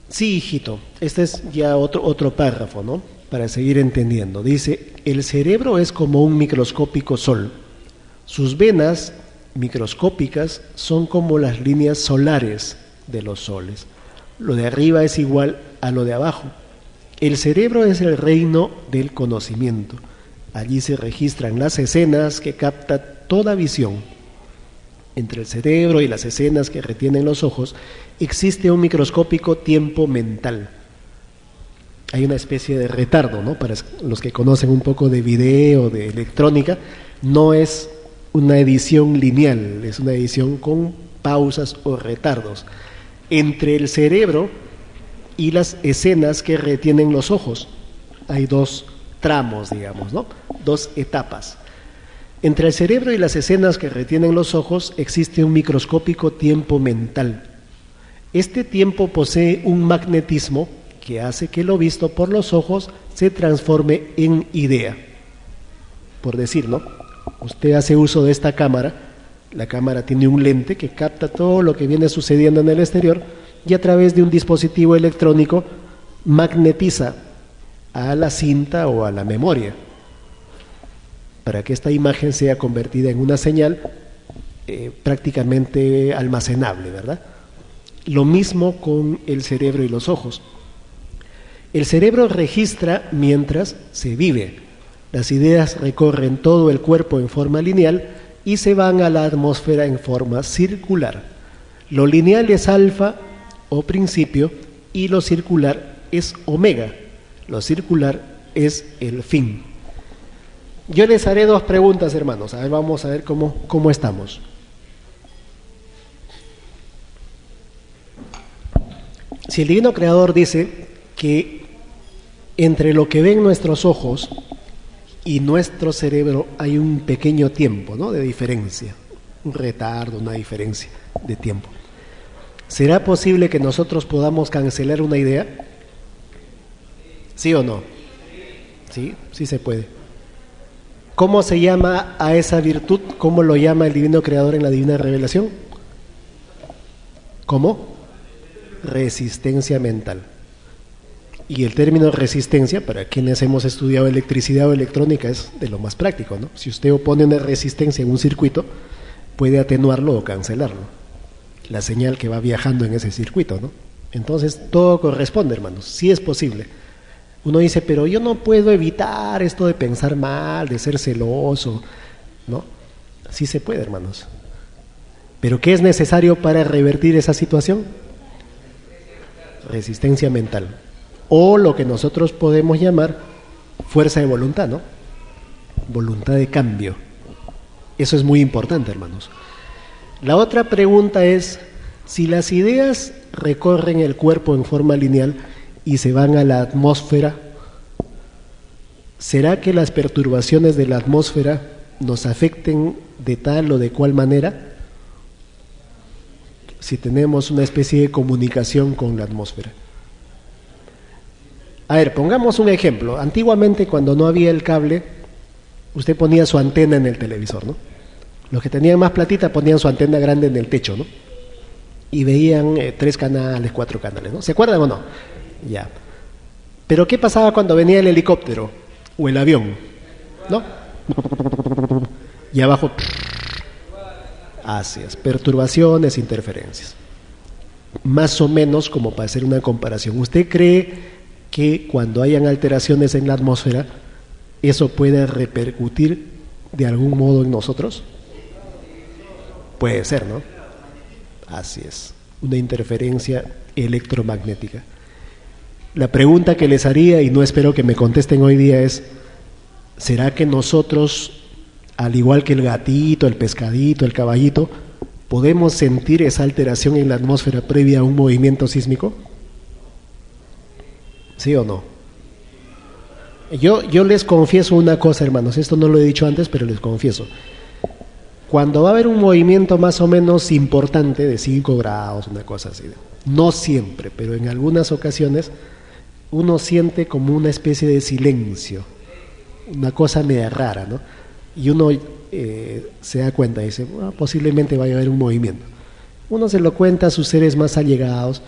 Speaker 2: Sí, hijito, este es ya otro párrafo, ¿no? Para seguir entendiendo. Dice, el cerebro es como un microscópico sol. Sus venas microscópicas son como las líneas solares de los soles. Lo de arriba es igual a lo de abajo. El cerebro es el reino del conocimiento. Allí se registran las escenas que capta toda visión. Entre el cerebro y las escenas que retienen los ojos existe un microscópico tiempo mental. Hay una especie de retardo, ¿no? Para los que conocen un poco de video, de electrónica, no es una edición lineal, es una edición con pausas o retardos entre el cerebro y las escenas que retienen los ojos. Hay dos tramos, digamos, ¿no? Dos etapas. Entre el cerebro y las escenas que retienen los ojos existe un microscópico tiempo mental. Este tiempo posee un magnetismo que hace que lo visto por los ojos se transforme en idea. Por decir, ¿no? Usted hace uso de esta cámara, la cámara tiene un lente que capta todo lo que viene sucediendo en el exterior y a través de un dispositivo electrónico magnetiza a la cinta o a la memoria para que esta imagen sea convertida en una señal prácticamente almacenable, ¿verdad? Lo mismo con el cerebro y los ojos. El cerebro registra mientras se vive. Las ideas recorren todo el cuerpo en forma lineal y se van a la atmósfera en forma circular. Lo lineal es alfa o principio y lo circular es omega. Lo circular es el fin. Yo les haré dos preguntas, hermanos. A ver, vamos a ver cómo estamos. Si el Divino Creador dice que entre lo que ven nuestros ojos y nuestro cerebro hay un pequeño tiempo, ¿no?, de diferencia, un retardo, una diferencia de tiempo, ¿será posible que nosotros podamos cancelar una idea? ¿Sí o no? Sí, sí se puede. ¿Cómo se llama a esa virtud? ¿Cómo lo llama el Divino Creador en la Divina Revelación? ¿Cómo? Resistencia mental. Y el término resistencia, para quienes hemos estudiado electricidad o electrónica, es de lo más práctico, ¿no? Si usted opone una resistencia en un circuito, puede atenuarlo o cancelarlo, la señal que va viajando en ese circuito, ¿no? Entonces, todo corresponde, hermanos, sí es posible. Uno dice, pero yo no puedo evitar esto de pensar mal, de ser celoso, ¿no? Sí se puede, hermanos. ¿Pero qué es necesario para revertir esa situación? Resistencia mental. O lo que nosotros podemos llamar fuerza de voluntad, ¿no? Voluntad de cambio. Eso es muy importante, hermanos. La otra pregunta es, si las ideas recorren el cuerpo en forma lineal y se van a la atmósfera, ¿será que las perturbaciones de la atmósfera nos afecten de tal o de cual manera? Si tenemos una especie de comunicación con la atmósfera. A ver, pongamos un ejemplo. Antiguamente, cuando no había el cable, usted ponía su antena en el televisor, ¿no? Los que tenían más platita ponían su antena grande en el techo, ¿no? Y veían 3 canales, 4 canales, ¿no? ¿Se acuerdan o no? Ya. Pero ¿qué pasaba cuando venía el helicóptero o el avión? ¿No? Y abajo, así es, perturbaciones, interferencias. Más o menos como para hacer una comparación. ¿Usted cree que cuando hayan alteraciones en la atmósfera, eso puede repercutir de algún modo en nosotros? Puede ser, ¿no? Así es, una interferencia electromagnética. La pregunta que les haría, y no espero que me contesten hoy día, es: ¿será que nosotros, al igual que el gatito, el pescadito, el caballito, podemos sentir esa alteración en la atmósfera previa a un movimiento sísmico? ¿Sí o no? Yo les confieso una cosa, hermanos, esto no lo he dicho antes, pero les confieso. Cuando va a haber un movimiento más o menos importante de 5 grados, una cosa así, no siempre, pero en algunas ocasiones, uno siente como una especie de silencio, una cosa media rara, ¿no? Y uno se da cuenta y dice, posiblemente vaya a haber un movimiento. Uno se lo cuenta a sus seres más allegados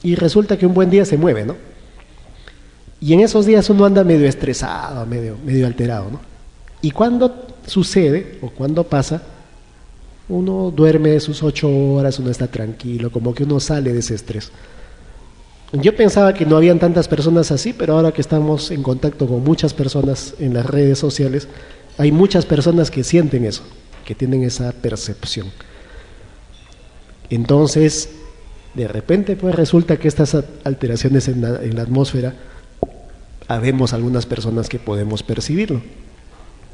Speaker 2: y resulta que un buen día se mueve, ¿no? Y en esos días uno anda medio estresado, medio alterado, ¿no? Y cuando sucede o cuando pasa, uno duerme sus 8 horas, uno está tranquilo, como que uno sale de ese estrés. Yo pensaba que no habían tantas personas así, pero ahora que estamos en contacto con muchas personas en las redes sociales, hay muchas personas que sienten eso, que tienen esa percepción. Entonces, de repente, pues resulta que estas alteraciones en la atmósfera, habemos algunas personas que podemos percibirlo.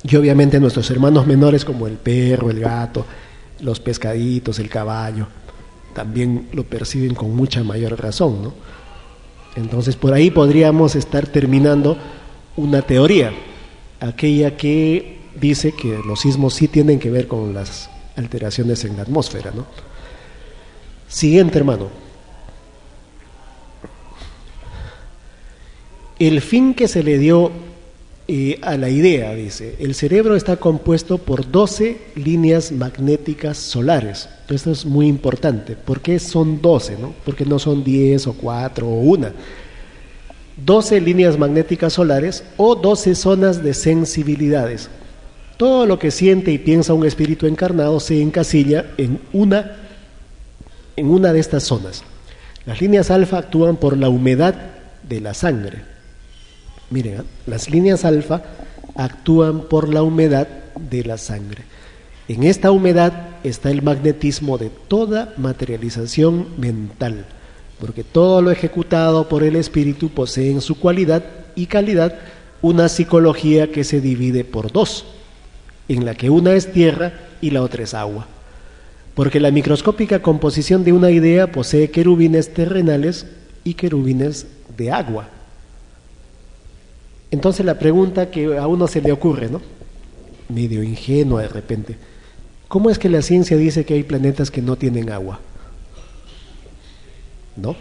Speaker 2: Y obviamente nuestros hermanos menores, como el perro, el gato, los pescaditos, el caballo, también lo perciben con mucha mayor razón, ¿no? Entonces, por ahí podríamos estar terminando una teoría, aquella que dice que los sismos sí tienen que ver con las alteraciones en la atmósfera, ¿no? Siguiente, hermano. El fin que se le dio a la idea, dice, el cerebro está compuesto por 12 líneas magnéticas solares. Esto es muy importante. ¿Por qué son 12, no? Porque no son 10 o 4 o 1. 12 líneas magnéticas solares o 12 zonas de sensibilidades. Todo lo que siente y piensa un espíritu encarnado se encasilla en una de estas zonas. Las líneas alfa actúan por la humedad de la sangre. Miren, las líneas alfa actúan por la humedad de la sangre. En esta humedad está el magnetismo de toda materialización mental, porque todo lo ejecutado por el espíritu posee en su cualidad y calidad una psicología que se divide por 2, en la que una es tierra y la otra es agua. Porque la microscópica composición de una idea posee querubines terrenales y querubines de agua. Entonces la pregunta que a uno se le ocurre, ¿no? Medio ingenua de repente, ¿cómo es que la ciencia dice que hay planetas que no tienen agua? ¿No?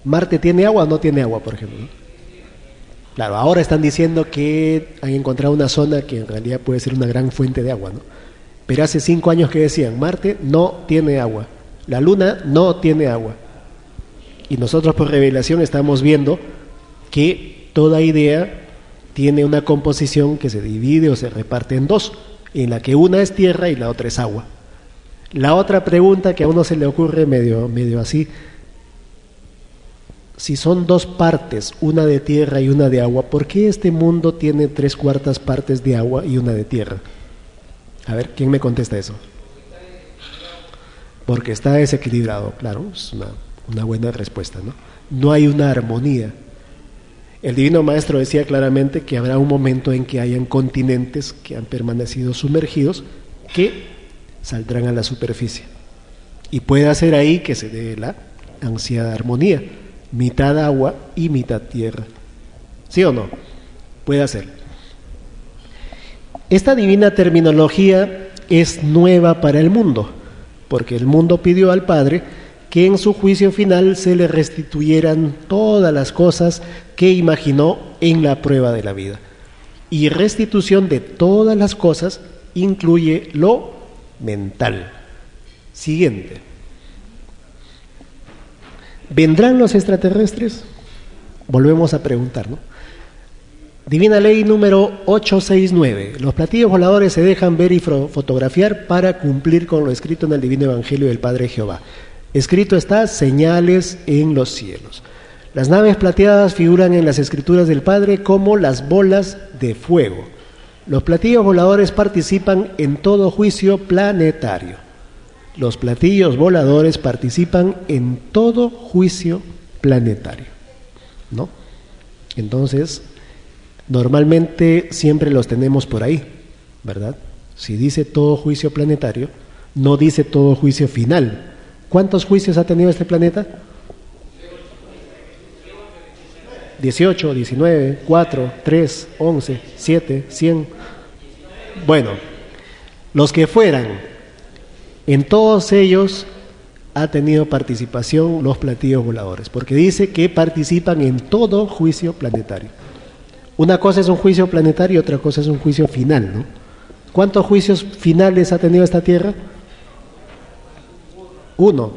Speaker 2: ¿Marte tiene agua o no tiene agua, por ejemplo? Claro, ahora están diciendo que han encontrado una zona que en realidad puede ser una gran fuente de agua, ¿no? Pero hace 5 años que decían, Marte no tiene agua, la Luna no tiene agua. Y nosotros por revelación estamos viendo que toda idea tiene una composición que se divide o se reparte en 2, en la que una es tierra y la otra es agua. La otra pregunta que a uno se le ocurre medio así, si son dos partes, una de tierra y una de agua, ¿por qué este mundo tiene 3/4 partes de agua y una de tierra? A ver, ¿quién me contesta eso? Porque está desequilibrado, claro, es una buena respuesta, ¿no? No hay una armonía. El Divino Maestro decía claramente que habrá un momento en que hayan continentes que han permanecido sumergidos que saldrán a la superficie. Y puede ser ahí que se dé la ansiada armonía, mitad agua y mitad tierra. ¿Sí o no? Puede ser. Esta divina terminología es nueva para el mundo, porque el mundo pidió al Padre que en su juicio final se le restituyeran todas las cosas que imaginó en la prueba de la vida. Y restitución de todas las cosas incluye lo mental. Siguiente. ¿Vendrán los extraterrestres? Volvemos a preguntar, ¿no? Divina Ley número 869. Los platillos voladores se dejan ver y fotografiar para cumplir con lo escrito en el Divino Evangelio del Padre Jehová. Escrito está: señales en los cielos. Las naves plateadas figuran en las escrituras del Padre como las bolas de fuego. Los platillos voladores participan en todo juicio planetario. Los platillos voladores participan en todo juicio planetario, ¿no? Entonces, normalmente siempre los tenemos por ahí, ¿verdad? Si dice todo juicio planetario, no dice todo juicio final. ¿Cuántos juicios ha tenido este planeta? 18, 19, 4, 3, 11, 7, 100. Bueno, los que fueran, en todos ellos ha tenido participación los platillos voladores, porque dice que participan en todo juicio planetario. Una cosa es un juicio planetario y otra cosa es un juicio final, ¿no? ¿Cuántos juicios finales ha tenido esta Tierra? 1,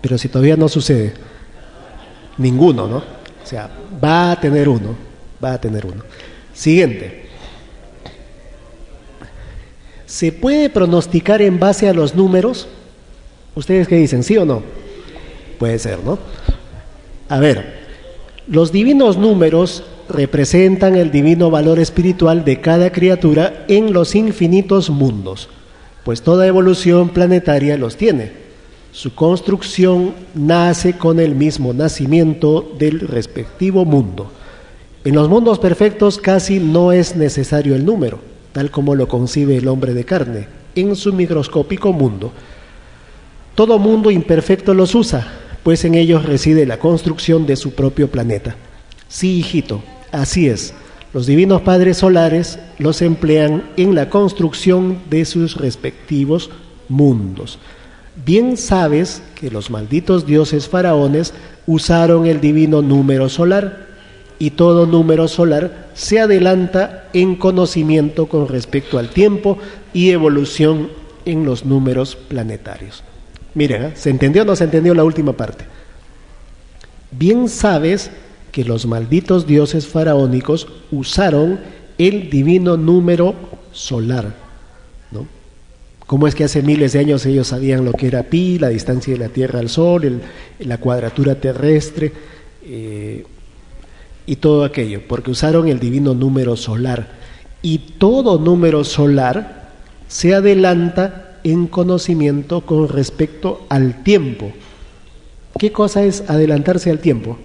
Speaker 2: pero si todavía no sucede, ninguno, ¿no? O sea, va a tener uno. Siguiente. ¿Se puede pronosticar en base a los números? ¿Ustedes qué dicen, sí o no? Puede ser, ¿no? A ver, los divinos números representan el divino valor espiritual de cada criatura en los infinitos mundos, pues toda evolución planetaria los tiene. Su construcción nace con el mismo nacimiento del respectivo mundo. En los mundos perfectos casi no es necesario el número, tal como lo concibe el hombre de carne, en su microscópico mundo. Todo mundo imperfecto los usa, pues en ellos reside la construcción de su propio planeta. Sí, hijito, así es. Los divinos padres solares los emplean en la construcción de sus respectivos mundos. Bien sabes que los malditos dioses faraones usaron el divino número solar, y todo número solar se adelanta en conocimiento con respecto al tiempo y evolución en los números planetarios. Miren, ¿se entendió o no se entendió la última parte? Bien sabes que los malditos dioses faraónicos usaron el divino número solar, ¿no? ¿Cómo es que hace miles de años ellos sabían lo que era pi, la distancia de la Tierra al Sol, la cuadratura terrestre y todo aquello? Porque usaron el divino número solar. Y todo número solar se adelanta en conocimiento con respecto al tiempo. ¿Qué cosa es adelantarse al tiempo?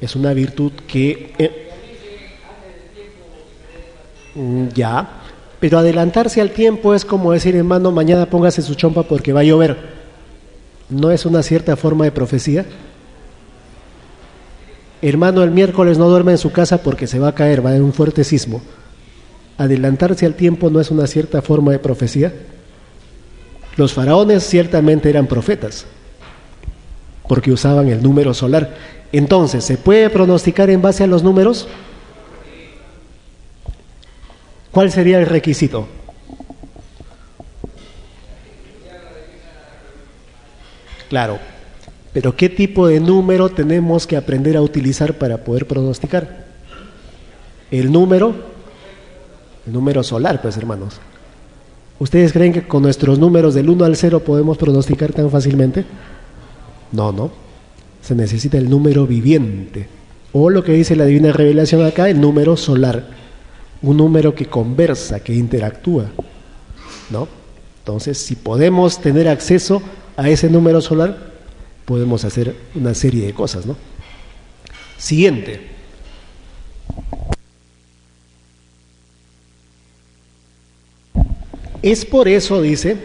Speaker 2: Es una virtud que... ya... Pero adelantarse al tiempo es como decir, hermano, mañana póngase su chompa porque va a llover. ¿No es una cierta forma de profecía? Hermano, el miércoles no duerma en su casa porque se va a caer, va a haber un fuerte sismo. ¿Adelantarse al tiempo no es una cierta forma de profecía? Los faraones ciertamente eran profetas, porque usaban el número solar. Entonces, ¿se puede pronosticar en base a los números? ¿Cuál sería el requisito? Claro, pero ¿qué tipo de número tenemos que aprender a utilizar para poder pronosticar? El número solar, pues, hermanos. ¿Ustedes creen que con nuestros números del 1 al 0 podemos pronosticar tan fácilmente? No. se necesita el número viviente, o lo que dice la Divina Revelación acá, el número solar, un número que conversa, que interactúa, ¿no? Entonces, si podemos tener acceso a ese número solar, podemos hacer una serie de cosas, ¿no? Siguiente. Es por eso, dice,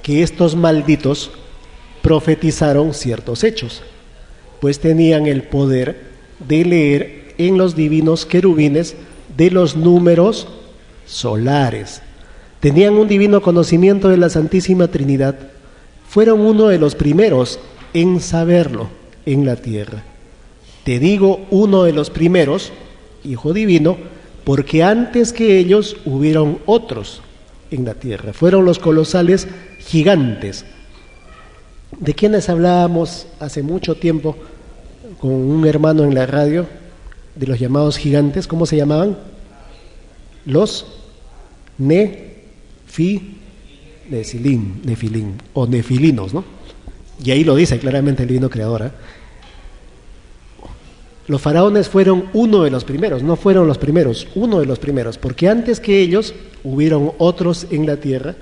Speaker 2: que estos malditos profetizaron ciertos hechos, pues tenían el poder de leer en los divinos querubines de los números solares. Tenían un divino conocimiento de la Santísima Trinidad. Fueron uno de los primeros en saberlo en la tierra. Te digo uno de los primeros, Hijo Divino, porque antes que ellos hubieron otros en la tierra. Fueron los colosales gigantes, de quienes hablábamos hace mucho tiempo con un hermano en la radio, de los llamados gigantes. ¿Cómo se llamaban? Los nefilín o nefilinos, ¿no? Y ahí lo dice claramente el Divino Creador, ¿eh? Los faraones fueron uno de los primeros, no fueron los primeros, uno de los primeros, porque antes que ellos hubieron otros en la tierra,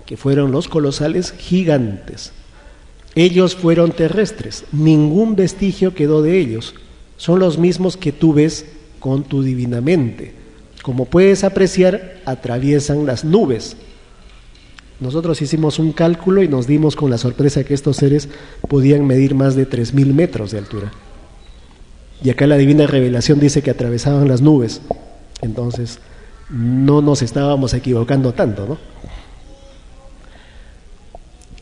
Speaker 2: que fueron los colosales gigantes. Ellos fueron terrestres, ningún vestigio quedó de ellos, son los mismos que tú ves con tu divina mente. Como puedes apreciar, atraviesan las nubes. Nosotros hicimos un cálculo y nos dimos con la sorpresa que estos seres podían medir más de 3.000 metros de altura. Y acá la Divina Revelación dice que atravesaban las nubes. Entonces, no nos estábamos equivocando tanto, ¿no?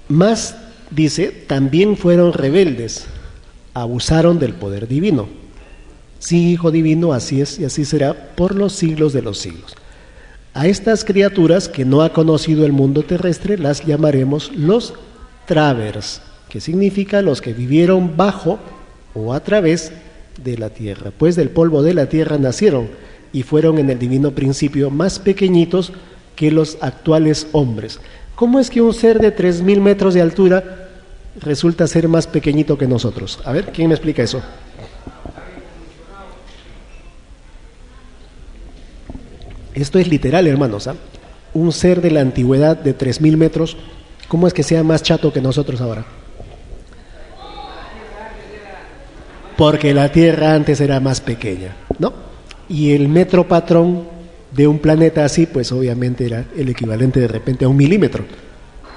Speaker 2: Más, dice, también fueron rebeldes, abusaron del poder divino. Sí, Hijo Divino, así es y así será por los siglos de los siglos. A estas criaturas que no ha conocido el mundo terrestre las llamaremos los travers, que significa los que vivieron bajo o a través de la tierra, pues del polvo de la tierra nacieron y fueron en el divino principio más pequeñitos que los actuales hombres. ¿Cómo es que un ser de 3.000 metros de altura resulta ser más pequeñito que nosotros? A ver, ¿quién me explica eso? Esto es literal, hermanos, ¿eh? Un ser de la antigüedad de 3.000 metros, ¿cómo es que sea más chato que nosotros ahora? Porque la Tierra antes era más pequeña, ¿no? Y el metro patrón de un planeta así, pues obviamente era el equivalente de repente a 1 milímetro.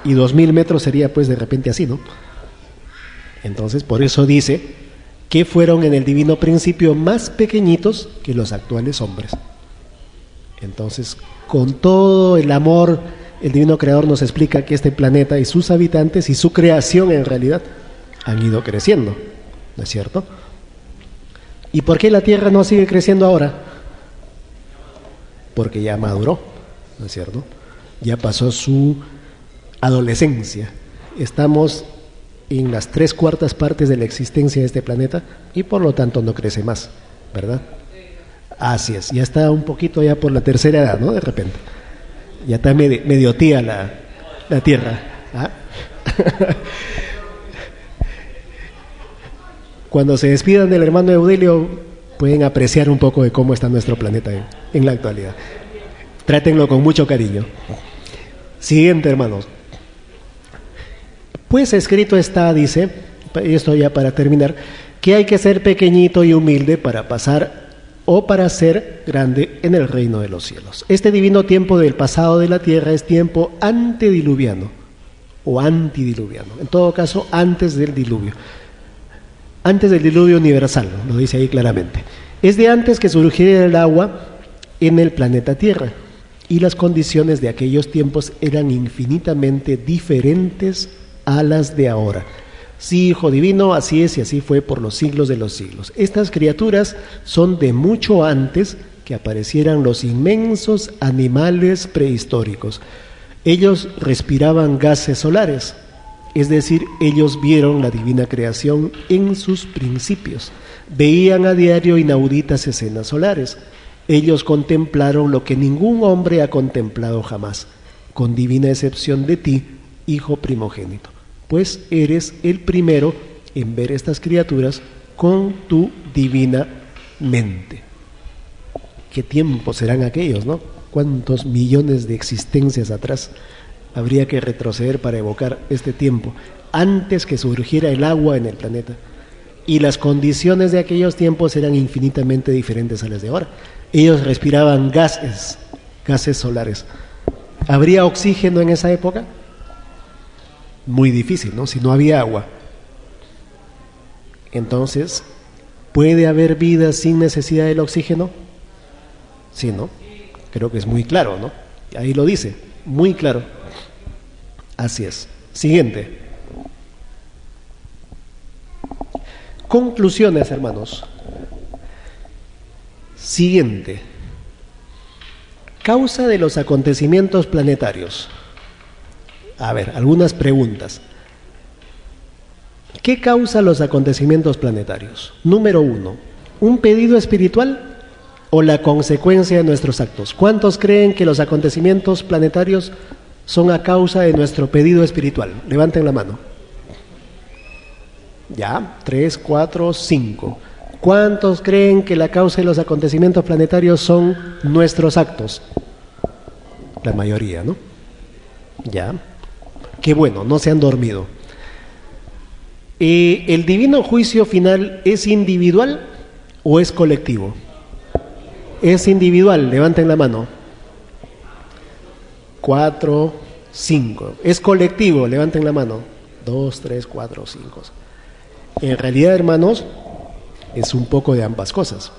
Speaker 2: Y 2.000 metros sería pues de repente así, ¿no? Entonces, por eso dice que fueron en el divino principio más pequeñitos que los actuales hombres. Entonces, con todo el amor, el Divino Creador nos explica que este planeta y sus habitantes y su creación en realidad han ido creciendo, ¿no es cierto? ¿Y por qué la Tierra no sigue creciendo ahora? Porque ya maduró, ¿no es cierto? Ya pasó su adolescencia. Estamos en las 3/4 partes de la existencia de este planeta y por lo tanto no crece más, ¿verdad? Así es, ya está un poquito ya por la tercera edad, ¿no? De repente. Ya está medio tía la Tierra. ¿Ah? Cuando se despidan del hermano Eudelio, pueden apreciar un poco de cómo está nuestro planeta en la actualidad. Trátenlo con mucho cariño. Siguiente, hermanos. Pues escrito está, dice, esto ya para terminar, que hay que ser pequeñito y humilde para pasar o para ser grande en el reino de los cielos. Este divino tiempo del pasado de la tierra es tiempo antediluviano o antidiluviano, en todo caso antes del diluvio. Antes del diluvio universal, lo dice ahí claramente. Es de antes que surgiera el agua en el planeta Tierra, y las condiciones de aquellos tiempos eran infinitamente diferentes a las de ahora. Sí, Hijo Divino, así es y así fue por los siglos de los siglos. Estas criaturas son de mucho antes que aparecieran los inmensos animales prehistóricos. Ellos respiraban gases solares, es decir, ellos vieron la divina creación en sus principios, veían a diario inauditas escenas solares. Ellos contemplaron lo que ningún hombre ha contemplado jamás, con divina excepción de ti, Hijo primogénito, pues eres el primero en ver estas criaturas con tu divina mente. ¿Qué tiempos serán aquellos, no? ¿Cuántos millones de existencias atrás habría que retroceder para evocar este tiempo, antes que surgiera el agua en el planeta? Y las condiciones de aquellos tiempos eran infinitamente diferentes a las de ahora. Ellos respiraban gases solares. ¿Habría oxígeno en esa época? Muy difícil, ¿no? Si no había agua. Entonces, ¿puede haber vida sin necesidad del oxígeno? Sí, ¿no? Creo que es muy claro, ¿no? Ahí lo dice, muy claro. Así es. Siguiente. Conclusiones, hermanos. Siguiente. Causa de los acontecimientos planetarios. A ver, algunas preguntas. ¿Qué causa los acontecimientos planetarios? Número 1, ¿un pedido espiritual o la consecuencia de nuestros actos? ¿Cuántos creen que los acontecimientos planetarios son a causa de nuestro pedido espiritual? Levanten la mano. Ya, 3, 4, 5. ¿Cuántos creen que la causa de los acontecimientos planetarios son nuestros actos? La mayoría, ¿no? Ya. Qué bueno, no se han dormido. ¿El divino juicio final es individual o es colectivo? Es individual, levanten la mano. 4, 5. Es colectivo, levanten la mano. 2, 3, 4, 5. En realidad, hermanos, es un poco de ambas cosas,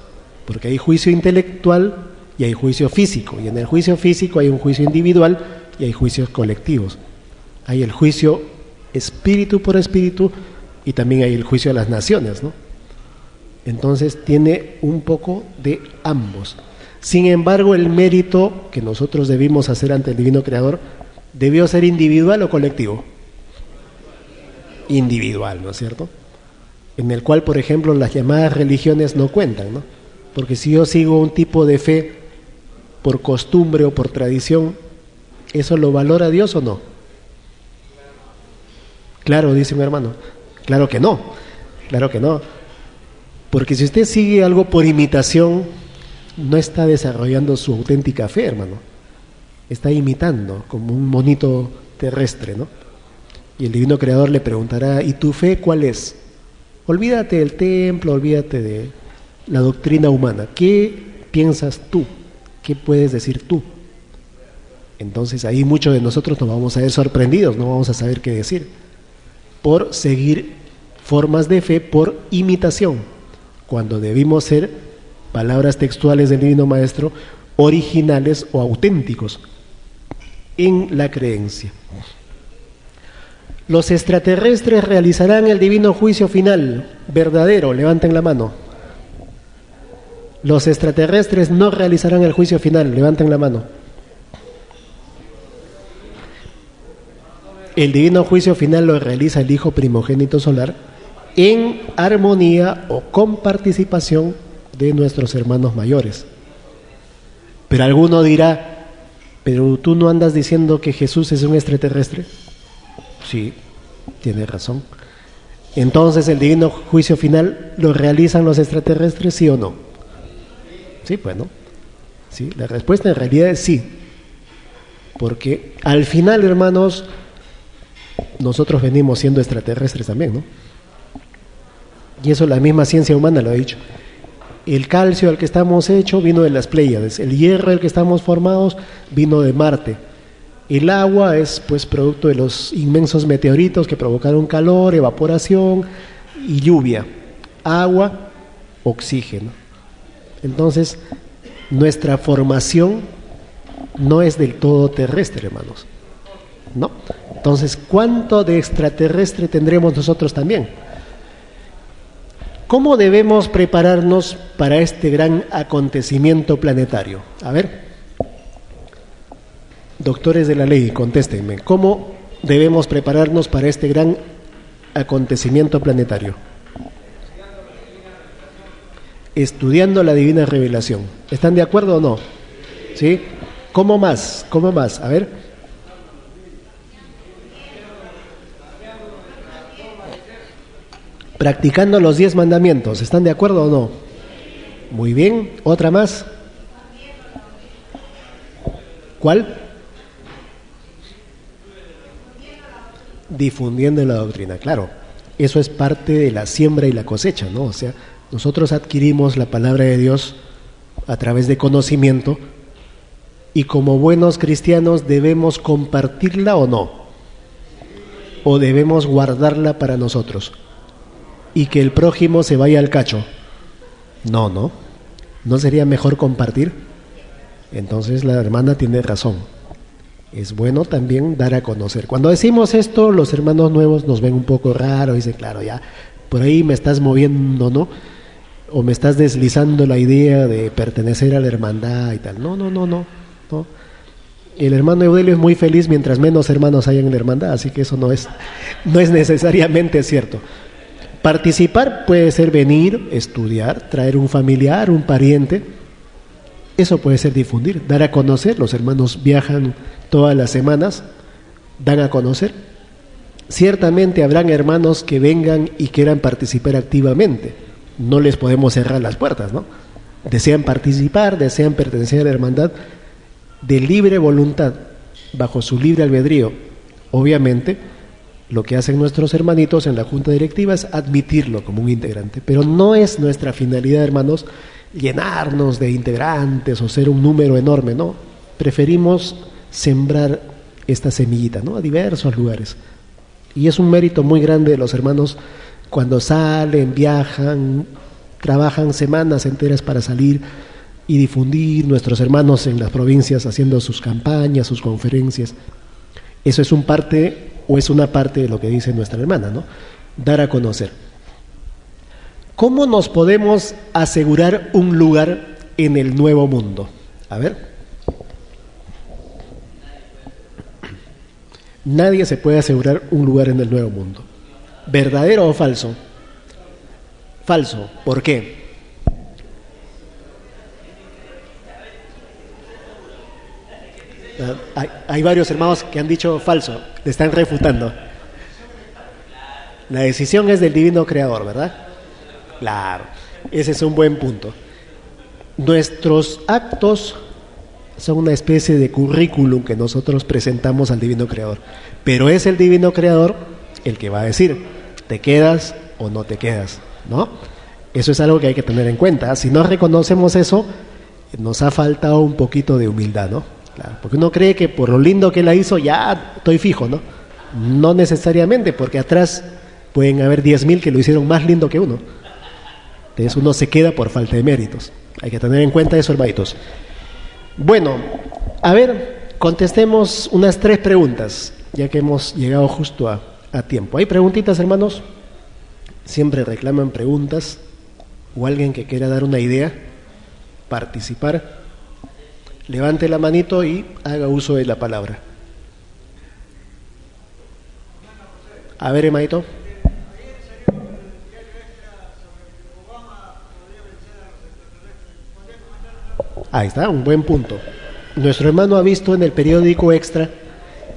Speaker 2: porque hay juicio intelectual y hay juicio físico, y en el juicio físico hay un juicio individual y hay juicios colectivos. Hay el juicio espíritu por espíritu y también hay el juicio de las naciones, ¿no? Entonces tiene un poco de ambos. Sin embargo, el mérito que nosotros debimos hacer ante el Divino Creador debió ser individual o colectivo. Individual, ¿no es cierto? En el cual, por ejemplo, las llamadas religiones no cuentan, ¿no? Porque si yo sigo un tipo de fe por costumbre o por tradición, ¿eso lo valora Dios o no? Claro, dice mi hermano. Claro que no, claro que no. Porque si usted sigue algo por imitación, no está desarrollando su auténtica fe, hermano. Está imitando como un monito terrestre, ¿no? Y el Divino Creador le preguntará, ¿y tu fe cuál es? Olvídate del templo, olvídate de la doctrina humana. ¿Qué piensas tú? ¿Qué puedes decir tú? Entonces ahí muchos de nosotros nos vamos a ver sorprendidos, no vamos a saber qué decir, por seguir formas de fe por imitación, cuando debimos ser, palabras textuales del Divino Maestro, originales o auténticos en la creencia. Los extraterrestres realizarán el divino juicio final, verdadero, levanten la mano. Los extraterrestres no realizarán el juicio final, levanten la mano. El divino juicio final lo realiza el Hijo primogénito solar en armonía o con participación de nuestros hermanos mayores. Pero alguno dirá, ¿pero tú no andas diciendo que Jesús es un extraterrestre? Sí, tiene razón. Entonces, ¿el divino juicio final lo realizan los extraterrestres, sí o no? Sí, bueno. Sí, la respuesta en realidad es sí. Porque al final, hermanos, nosotros venimos siendo extraterrestres también, ¿no? Y eso la misma ciencia humana lo ha dicho. El calcio al que estamos hechos vino de las Pléyades, el hierro al que estamos formados vino de Marte. El agua es pues producto de los inmensos meteoritos que provocaron calor, evaporación y lluvia. Agua, oxígeno. Entonces, nuestra formación no es del todo terrestre, hermanos. ¿No? Entonces, ¿cuánto de extraterrestre tendremos nosotros también? ¿Cómo debemos prepararnos para este gran acontecimiento planetario? A ver, doctores de la ley, contéstenme. ¿Cómo debemos prepararnos para este gran acontecimiento planetario? Estudiando la divina revelación. ¿Están de acuerdo o no? ¿Sí? ¿Cómo más? ¿Cómo más? A ver. Practicando los 10 mandamientos. ¿Están de acuerdo o no? Muy bien. ¿Otra más? ¿Cuál? Difundiendo la doctrina, claro. Eso es parte de la siembra y la cosecha, ¿no? O sea, nosotros adquirimos la palabra de Dios a través de conocimiento y como buenos cristianos debemos compartirla o no, o debemos guardarla para nosotros y que el prójimo se vaya al cacho. No sería mejor compartir. Entonces la hermana tiene razón, es bueno también dar a conocer. Cuando decimos esto, los hermanos nuevos nos ven un poco raro, dicen, claro, ya por ahí me estás moviendo, ¿no? O me estás deslizando la idea de pertenecer a la hermandad y tal. No. El hermano Eudelio es muy feliz mientras menos hermanos hay en la hermandad, así que eso no es necesariamente cierto. Participar puede ser venir, estudiar, traer un familiar, un pariente. Eso puede ser difundir, dar a conocer. Los hermanos viajan todas las semanas, dan a conocer. Ciertamente habrán hermanos que vengan y quieran participar activamente. No les podemos cerrar las puertas, ¿no? Desean participar, desean pertenecer a la hermandad de libre voluntad, bajo su libre albedrío. Obviamente, lo que hacen nuestros hermanitos en la junta directiva es admitirlo como un integrante, pero no es nuestra finalidad, hermanos, llenarnos de integrantes o ser un número enorme, ¿no? Preferimos sembrar esta semillita, ¿no? A diversos lugares. Y es un mérito muy grande de los hermanos cuando salen, viajan, trabajan semanas enteras para salir y difundir, nuestros hermanos en las provincias haciendo sus campañas, sus conferencias. Eso es una parte de lo que dice nuestra hermana, ¿no? Dar a conocer. ¿Cómo nos podemos asegurar un lugar en el nuevo mundo? A ver. Nadie se puede asegurar un lugar en el nuevo mundo. ¿Verdadero o falso? Falso. ¿Por qué? Hay varios hermanos que han dicho falso, le están refutando. La decisión es del divino creador, ¿verdad? Claro, ese es un buen punto. Nuestros actos son una especie de currículum que nosotros presentamos al divino creador, pero es el divino creador el que va a decir, ¿te quedas o no te quedas? ¿No? Eso es algo que hay que tener en cuenta. Si no reconocemos eso, nos ha faltado un poquito de humildad, ¿no? Claro, porque uno cree que por lo lindo que la hizo ya estoy fijo, ¿no? No necesariamente, porque atrás pueden haber 10,000 que lo hicieron más lindo que uno. Entonces uno se queda por falta de méritos. Hay que tener en cuenta eso, hermanitos. Bueno, a ver, contestemos unas 3 preguntas, ya que hemos llegado justo a tiempo. ¿Hay preguntitas, hermanos? Siempre reclaman preguntas, o alguien que quiera dar una idea, participar. Levante la manito y haga uso de la palabra. A ver, hermanito. Ahí está, un buen punto. Nuestro hermano ha visto en el periódico Extra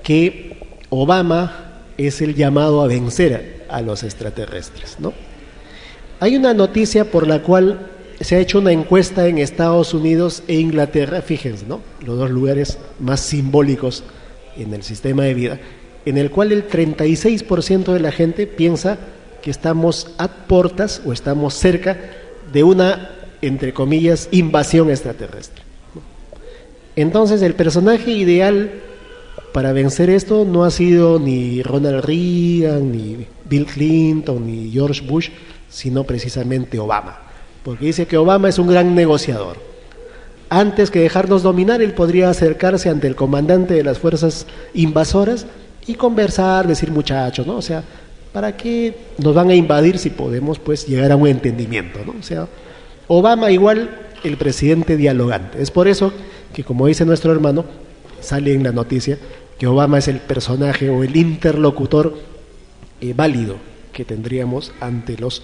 Speaker 2: que Obama es el llamado a vencer a los extraterrestres, ¿no? Hay una noticia por la cual se ha hecho una encuesta en Estados Unidos e Inglaterra, fíjense, ¿no? Los dos lugares más simbólicos en el sistema de vida, en el cual el 36% de la gente piensa que estamos a portas o estamos cerca de una, entre comillas, invasión extraterrestre. Entonces, el personaje ideal para vencer esto no ha sido ni Ronald Reagan, ni Bill Clinton, ni George Bush, sino precisamente Obama. Porque dice que Obama es un gran negociador. Antes que dejarnos dominar, él podría acercarse ante el comandante de las fuerzas invasoras y conversar, decir, muchachos, ¿no? O sea, ¿para qué nos van a invadir si podemos, pues, llegar a un entendimiento, ¿no? O sea, Obama igual el presidente dialogante. Es por eso que, como dice nuestro hermano, sale en la noticia que Obama es el personaje o el interlocutor válido que tendríamos ante los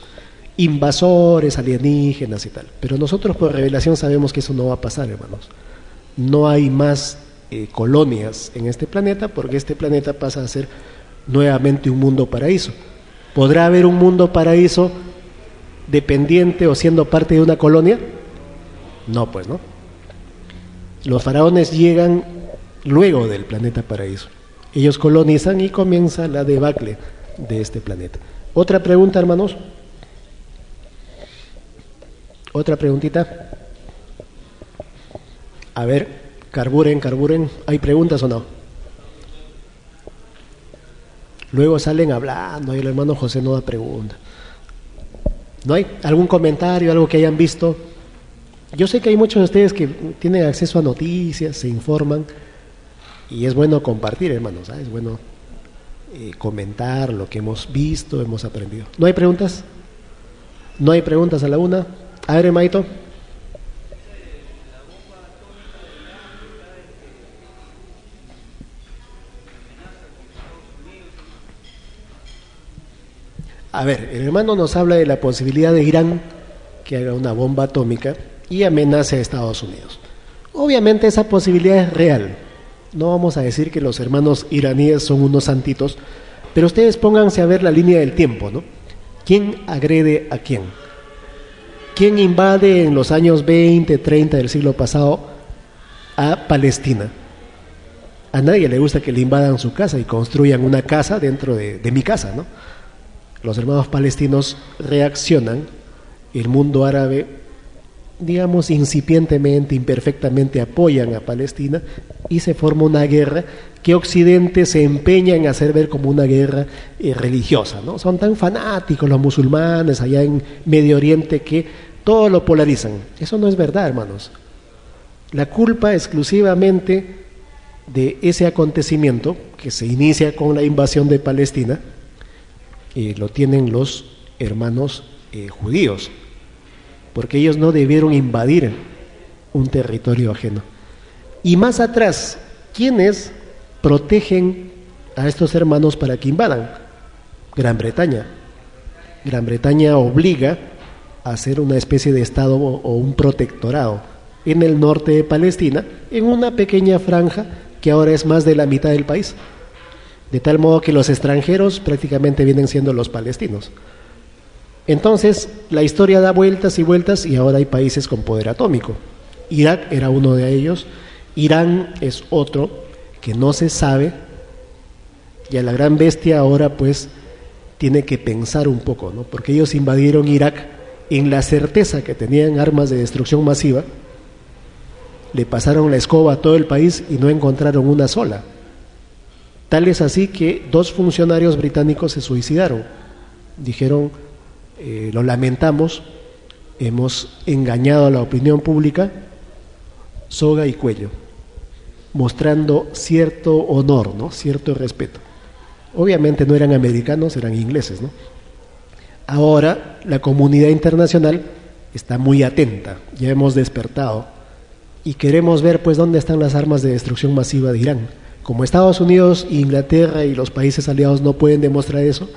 Speaker 2: invasores, alienígenas y tal. Pero nosotros por revelación sabemos que eso no va a pasar, hermanos. No hay más colonias en este planeta, porque este planeta pasa a ser nuevamente un mundo paraíso. ¿Podrá haber un mundo paraíso dependiente o siendo parte de una colonia? No, pues no. Los faraones llegan luego del planeta paraíso. Ellos colonizan y comienza la debacle de este planeta. ¿Otra pregunta, hermanos? ¿Otra preguntita? A ver, carburen. ¿Hay preguntas o no? Luego salen hablando y el hermano José no da pregunta. ¿No hay algún comentario, algo que hayan visto? Yo sé que hay muchos de ustedes que tienen acceso a noticias, se informan, y es bueno compartir, hermanos, ¿sabes? Es bueno comentar lo que hemos visto, hemos aprendido. ¿No hay preguntas? ¿No hay preguntas a la una? A ver, Maito. A ver, el hermano nos habla de la posibilidad de Irán que haga una bomba atómica y amenace a Estados Unidos. Obviamente esa posibilidad es real. No vamos a decir que los hermanos iraníes son unos santitos, pero ustedes pónganse a ver la línea del tiempo, ¿no? ¿Quién agrede a quién? ¿Quién invade en los años 20, 30 del siglo pasado a Palestina? A nadie le gusta que le invadan su casa y construyan una casa dentro de mi casa, ¿no? Los hermanos palestinos reaccionan, el mundo árabe, digamos, incipientemente, imperfectamente apoyan a Palestina y se forma una guerra que Occidente se empeña en hacer ver como una guerra religiosa, ¿no? Son tan fanáticos los musulmanes allá en Medio Oriente que todo lo polarizan. Eso no es verdad, hermanos. La culpa exclusivamente de ese acontecimiento que se inicia con la invasión de Palestina lo tienen los hermanos judíos, porque ellos no debieron invadir un territorio ajeno. Y más atrás, ¿quiénes protegen a estos hermanos para que invadan? Gran Bretaña. Gran Bretaña obliga a hacer una especie de estado o un protectorado en el norte de Palestina, en una pequeña franja que ahora es más de la mitad del país. De tal modo que los extranjeros prácticamente vienen siendo los palestinos. Entonces, la historia da vueltas y vueltas y ahora hay países con poder atómico. Irak era uno de ellos, Irán es otro que no se sabe, y a la gran bestia ahora pues tiene que pensar un poco, ¿no? Porque ellos invadieron Irak en la certeza que tenían armas de destrucción masiva, le pasaron la escoba a todo el país y no encontraron una sola. Tal es así que 2 funcionarios británicos se suicidaron. Dijeron, lo lamentamos, hemos engañado a la opinión pública, soga y cuello, mostrando cierto honor, ¿no? Cierto respeto. Obviamente no eran americanos, eran ingleses, ¿no? Ahora la comunidad internacional está muy atenta, ya hemos despertado y queremos ver pues dónde están las armas de destrucción masiva de Irán. Como Estados Unidos, Inglaterra y los países aliados no pueden demostrar eso,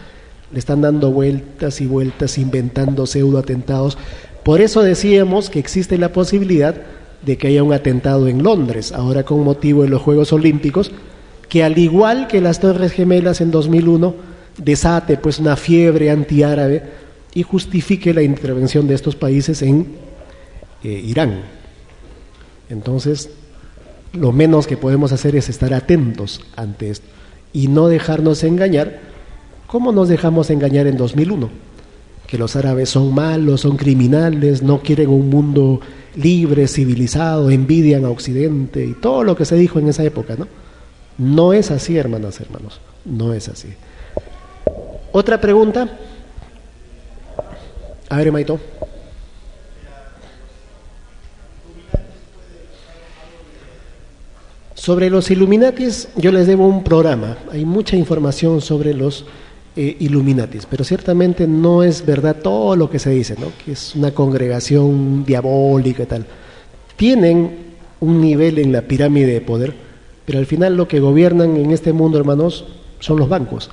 Speaker 2: le están dando vueltas y vueltas, inventando pseudoatentados. Por eso decíamos que existe la posibilidad de que haya un atentado en Londres, ahora con motivo de los Juegos Olímpicos, que al igual que las Torres Gemelas en 2001, desate pues una fiebre antiárabe y justifique la intervención de estos países en Irán. Entonces, lo menos que podemos hacer es estar atentos ante esto y no dejarnos engañar como nos dejamos engañar en 2001, que los árabes son malos, son criminales, no quieren un mundo libre, civilizado, envidian a Occidente y todo lo que se dijo en esa época, ¿no? No es así, hermanas, hermanos, no es así. ¿Otra pregunta? A ver, Maito. Sobre los Illuminatis, yo les debo un programa. Hay mucha información sobre los Illuminatis, pero ciertamente no es verdad todo lo que se dice, ¿no? Que es una congregación diabólica y tal. Tienen un nivel en la pirámide de poder, pero al final lo que gobiernan en este mundo, hermanos, son los bancos.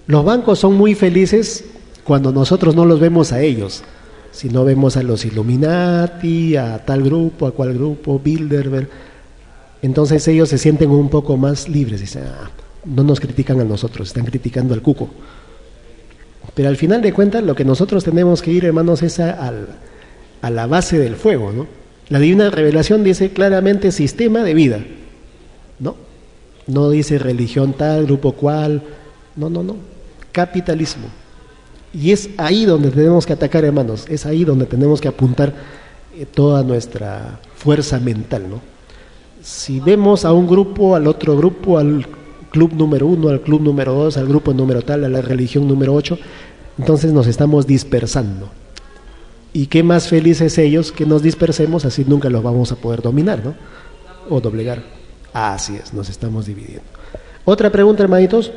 Speaker 2: Los bancos son muy felices cuando nosotros no los vemos a ellos, sino vemos a los Illuminati, a tal grupo, a cual grupo, Bilderberg. Entonces ellos se sienten un poco más libres, dicen, no nos critican a nosotros, están criticando al cuco. Pero al final de cuentas, lo que nosotros tenemos que ir, hermanos, es a la base del fuego, ¿no? La divina revelación dice claramente sistema de vida, ¿no? No dice religión tal, grupo cual, no, capitalismo. Y es ahí donde tenemos que atacar, hermanos, es ahí donde tenemos que apuntar toda nuestra fuerza mental, ¿no? Si vemos a un grupo, al otro grupo, al club número 1, al club número 2, al grupo número tal, a la religión número 8, entonces nos estamos dispersando. Y qué más felices ellos que nos dispersemos, así nunca los vamos a poder dominar, ¿no? O doblegar. Así es, nos estamos dividiendo. Otra pregunta, hermanitos.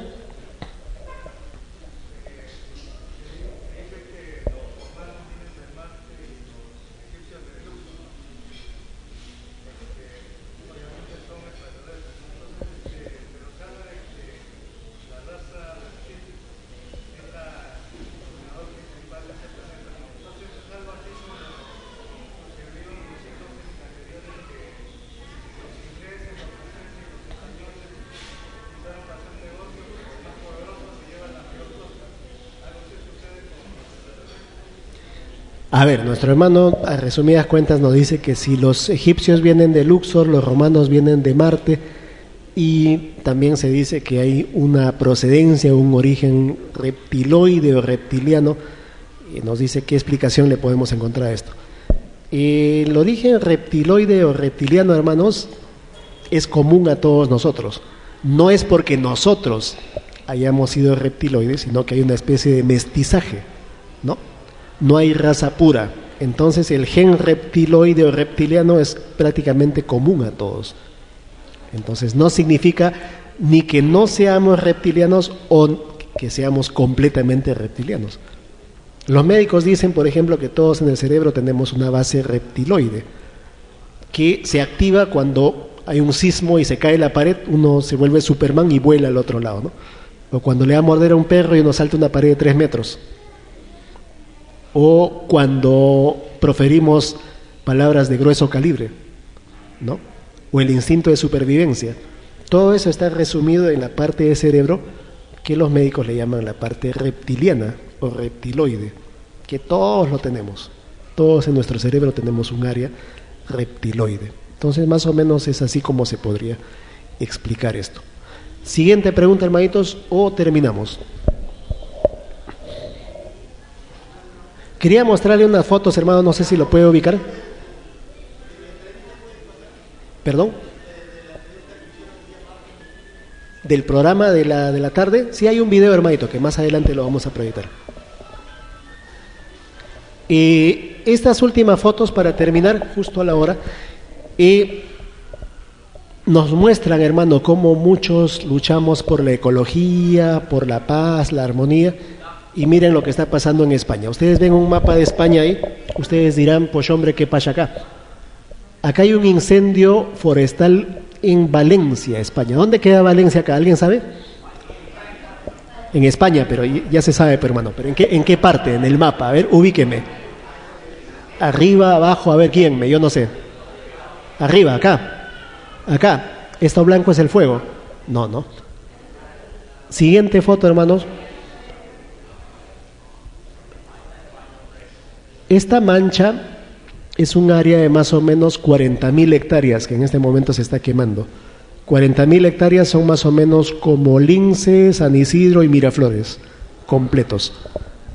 Speaker 2: A ver, nuestro hermano, a resumidas cuentas, nos dice que si los egipcios vienen de Luxor, los romanos vienen de Marte, y también se dice que hay una procedencia, un origen reptiloide o reptiliano, y nos dice qué explicación le podemos encontrar a esto. El origen reptiloide o reptiliano, hermanos, es común a todos nosotros. No es porque nosotros hayamos sido reptiloides, sino que hay una especie de mestizaje, ¿no? No hay raza pura. Entonces el gen reptiloide o reptiliano es prácticamente común a todos. Entonces no significa ni que no seamos reptilianos o que seamos completamente reptilianos. Los médicos dicen, por ejemplo, que todos en el cerebro tenemos una base reptiloide que se activa cuando hay un sismo y se cae la pared, uno se vuelve Superman y vuela al otro lado, ¿no? O cuando le da a morder a un perro y uno salta una pared de 3 metros. O cuando proferimos palabras de grueso calibre, ¿no? O el instinto de supervivencia. Todo eso está resumido en la parte del cerebro que los médicos le llaman la parte reptiliana o reptiloide, que todos lo tenemos. Todos en nuestro cerebro tenemos un área reptiloide. Entonces, más o menos es así como se podría explicar esto. Siguiente pregunta, hermanitos, o terminamos. Quería mostrarle unas fotos, hermano, no sé si lo puede ubicar. ¿Perdón? Del programa de la tarde. Sí, hay un video, hermanito, que más adelante lo vamos a proyectar. Estas últimas fotos, para terminar, justo a la hora, nos muestran, hermano, cómo muchos luchamos por la ecología, por la paz, la armonía. Y miren lo que está pasando en España. Ustedes ven un mapa de España ahí, ustedes dirán, pues hombre, ¿qué pasa acá? Acá hay un incendio forestal en Valencia, España. ¿Dónde queda Valencia acá? ¿Alguien sabe? En España, pero ya se sabe, pero hermano. ¿Pero en qué parte? En el mapa. A ver, ubíqueme. Arriba, abajo, a ver, guíenme, yo no sé. Arriba, acá. Acá. Esto blanco es el fuego. No. Siguiente foto, hermanos. Esta mancha es un área de más o menos 40.000 hectáreas que en este momento se está quemando. 40.000 hectáreas son más o menos como Lince, San Isidro y Miraflores, completos.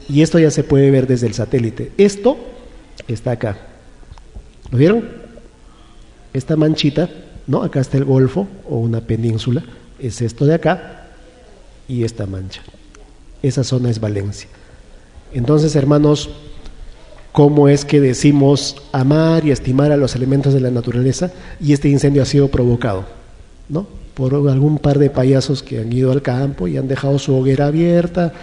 Speaker 2: Y esto ya se puede ver desde el satélite. Esto está acá. ¿Lo vieron? Esta manchita, ¿no? Acá está el Golfo o una península. Es esto de acá y esta mancha. Esa zona es Valencia. Entonces, hermanos, ¿cómo es que decimos amar y estimar a los elementos de la naturaleza? Y este incendio ha sido provocado, ¿no? Por algún par de payasos que han ido al campo y han dejado su hoguera abierta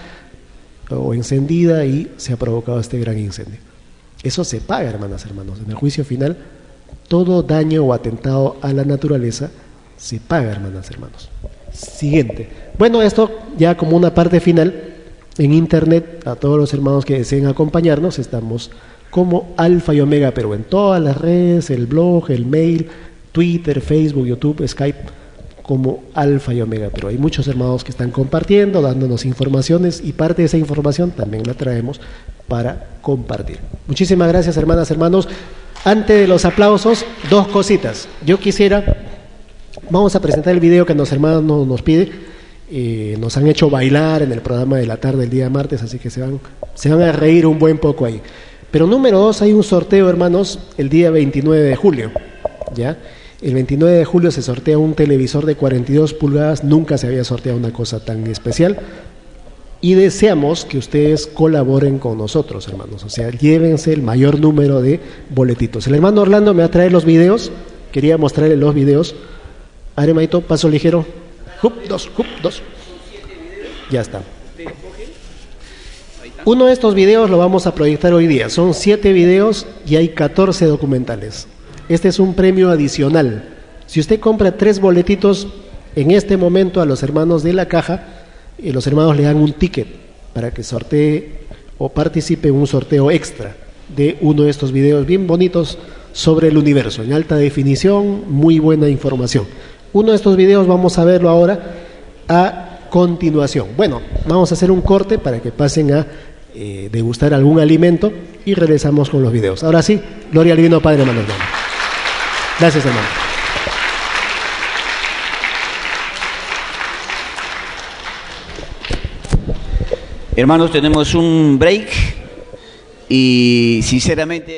Speaker 2: o encendida y se ha provocado este gran incendio. Eso se paga, hermanos. En el juicio final, todo daño o atentado a la naturaleza se paga, hermanos. Siguiente. Bueno, esto ya como una parte final. En internet, a todos los hermanos que deseen acompañarnos, estamos como Alfa y Omega Perú, en todas las redes, el blog, el mail, Twitter, Facebook, YouTube, Skype, como Alfa y Omega Perú. Hay muchos hermanos que están compartiendo, dándonos informaciones, y parte de esa información también la traemos para compartir. Muchísimas gracias, hermanas, hermanos. Antes de los aplausos, dos cositas. Yo quisiera, vamos a presentar el video que los hermanos nos piden. Nos han hecho bailar en el programa de la tarde el día martes, así que se van a reír un buen poco ahí. Pero número 2, hay un sorteo, hermanos, el día 29 de julio, ¿ya? El 29 de julio se sortea un televisor de 42 pulgadas, nunca se había sorteado una cosa tan especial, y deseamos que ustedes colaboren con nosotros, hermanos, o sea, llévense el mayor número de boletitos. El hermano Orlando me va a traer los videos, quería mostrarle los videos. Aremaito, paso ligero, jup, dos, ya está. Uno de estos videos lo vamos a proyectar hoy día, son 7 videos y hay 14 documentales. Este es un premio adicional. Si usted compra 3 boletitos en este momento a los hermanos de la caja, los hermanos le dan un ticket para que sortee o participe en un sorteo extra de uno de estos videos bien bonitos sobre el universo, en alta definición, muy buena información. Uno de estos videos vamos a verlo ahora a continuación. Bueno, vamos a hacer un corte para que pasen a degustar algún alimento y regresamos con los videos. Ahora sí, gloria al Divino Padre, hermanos. Gracias, hermano.
Speaker 1: Hermanos, tenemos un break y sinceramente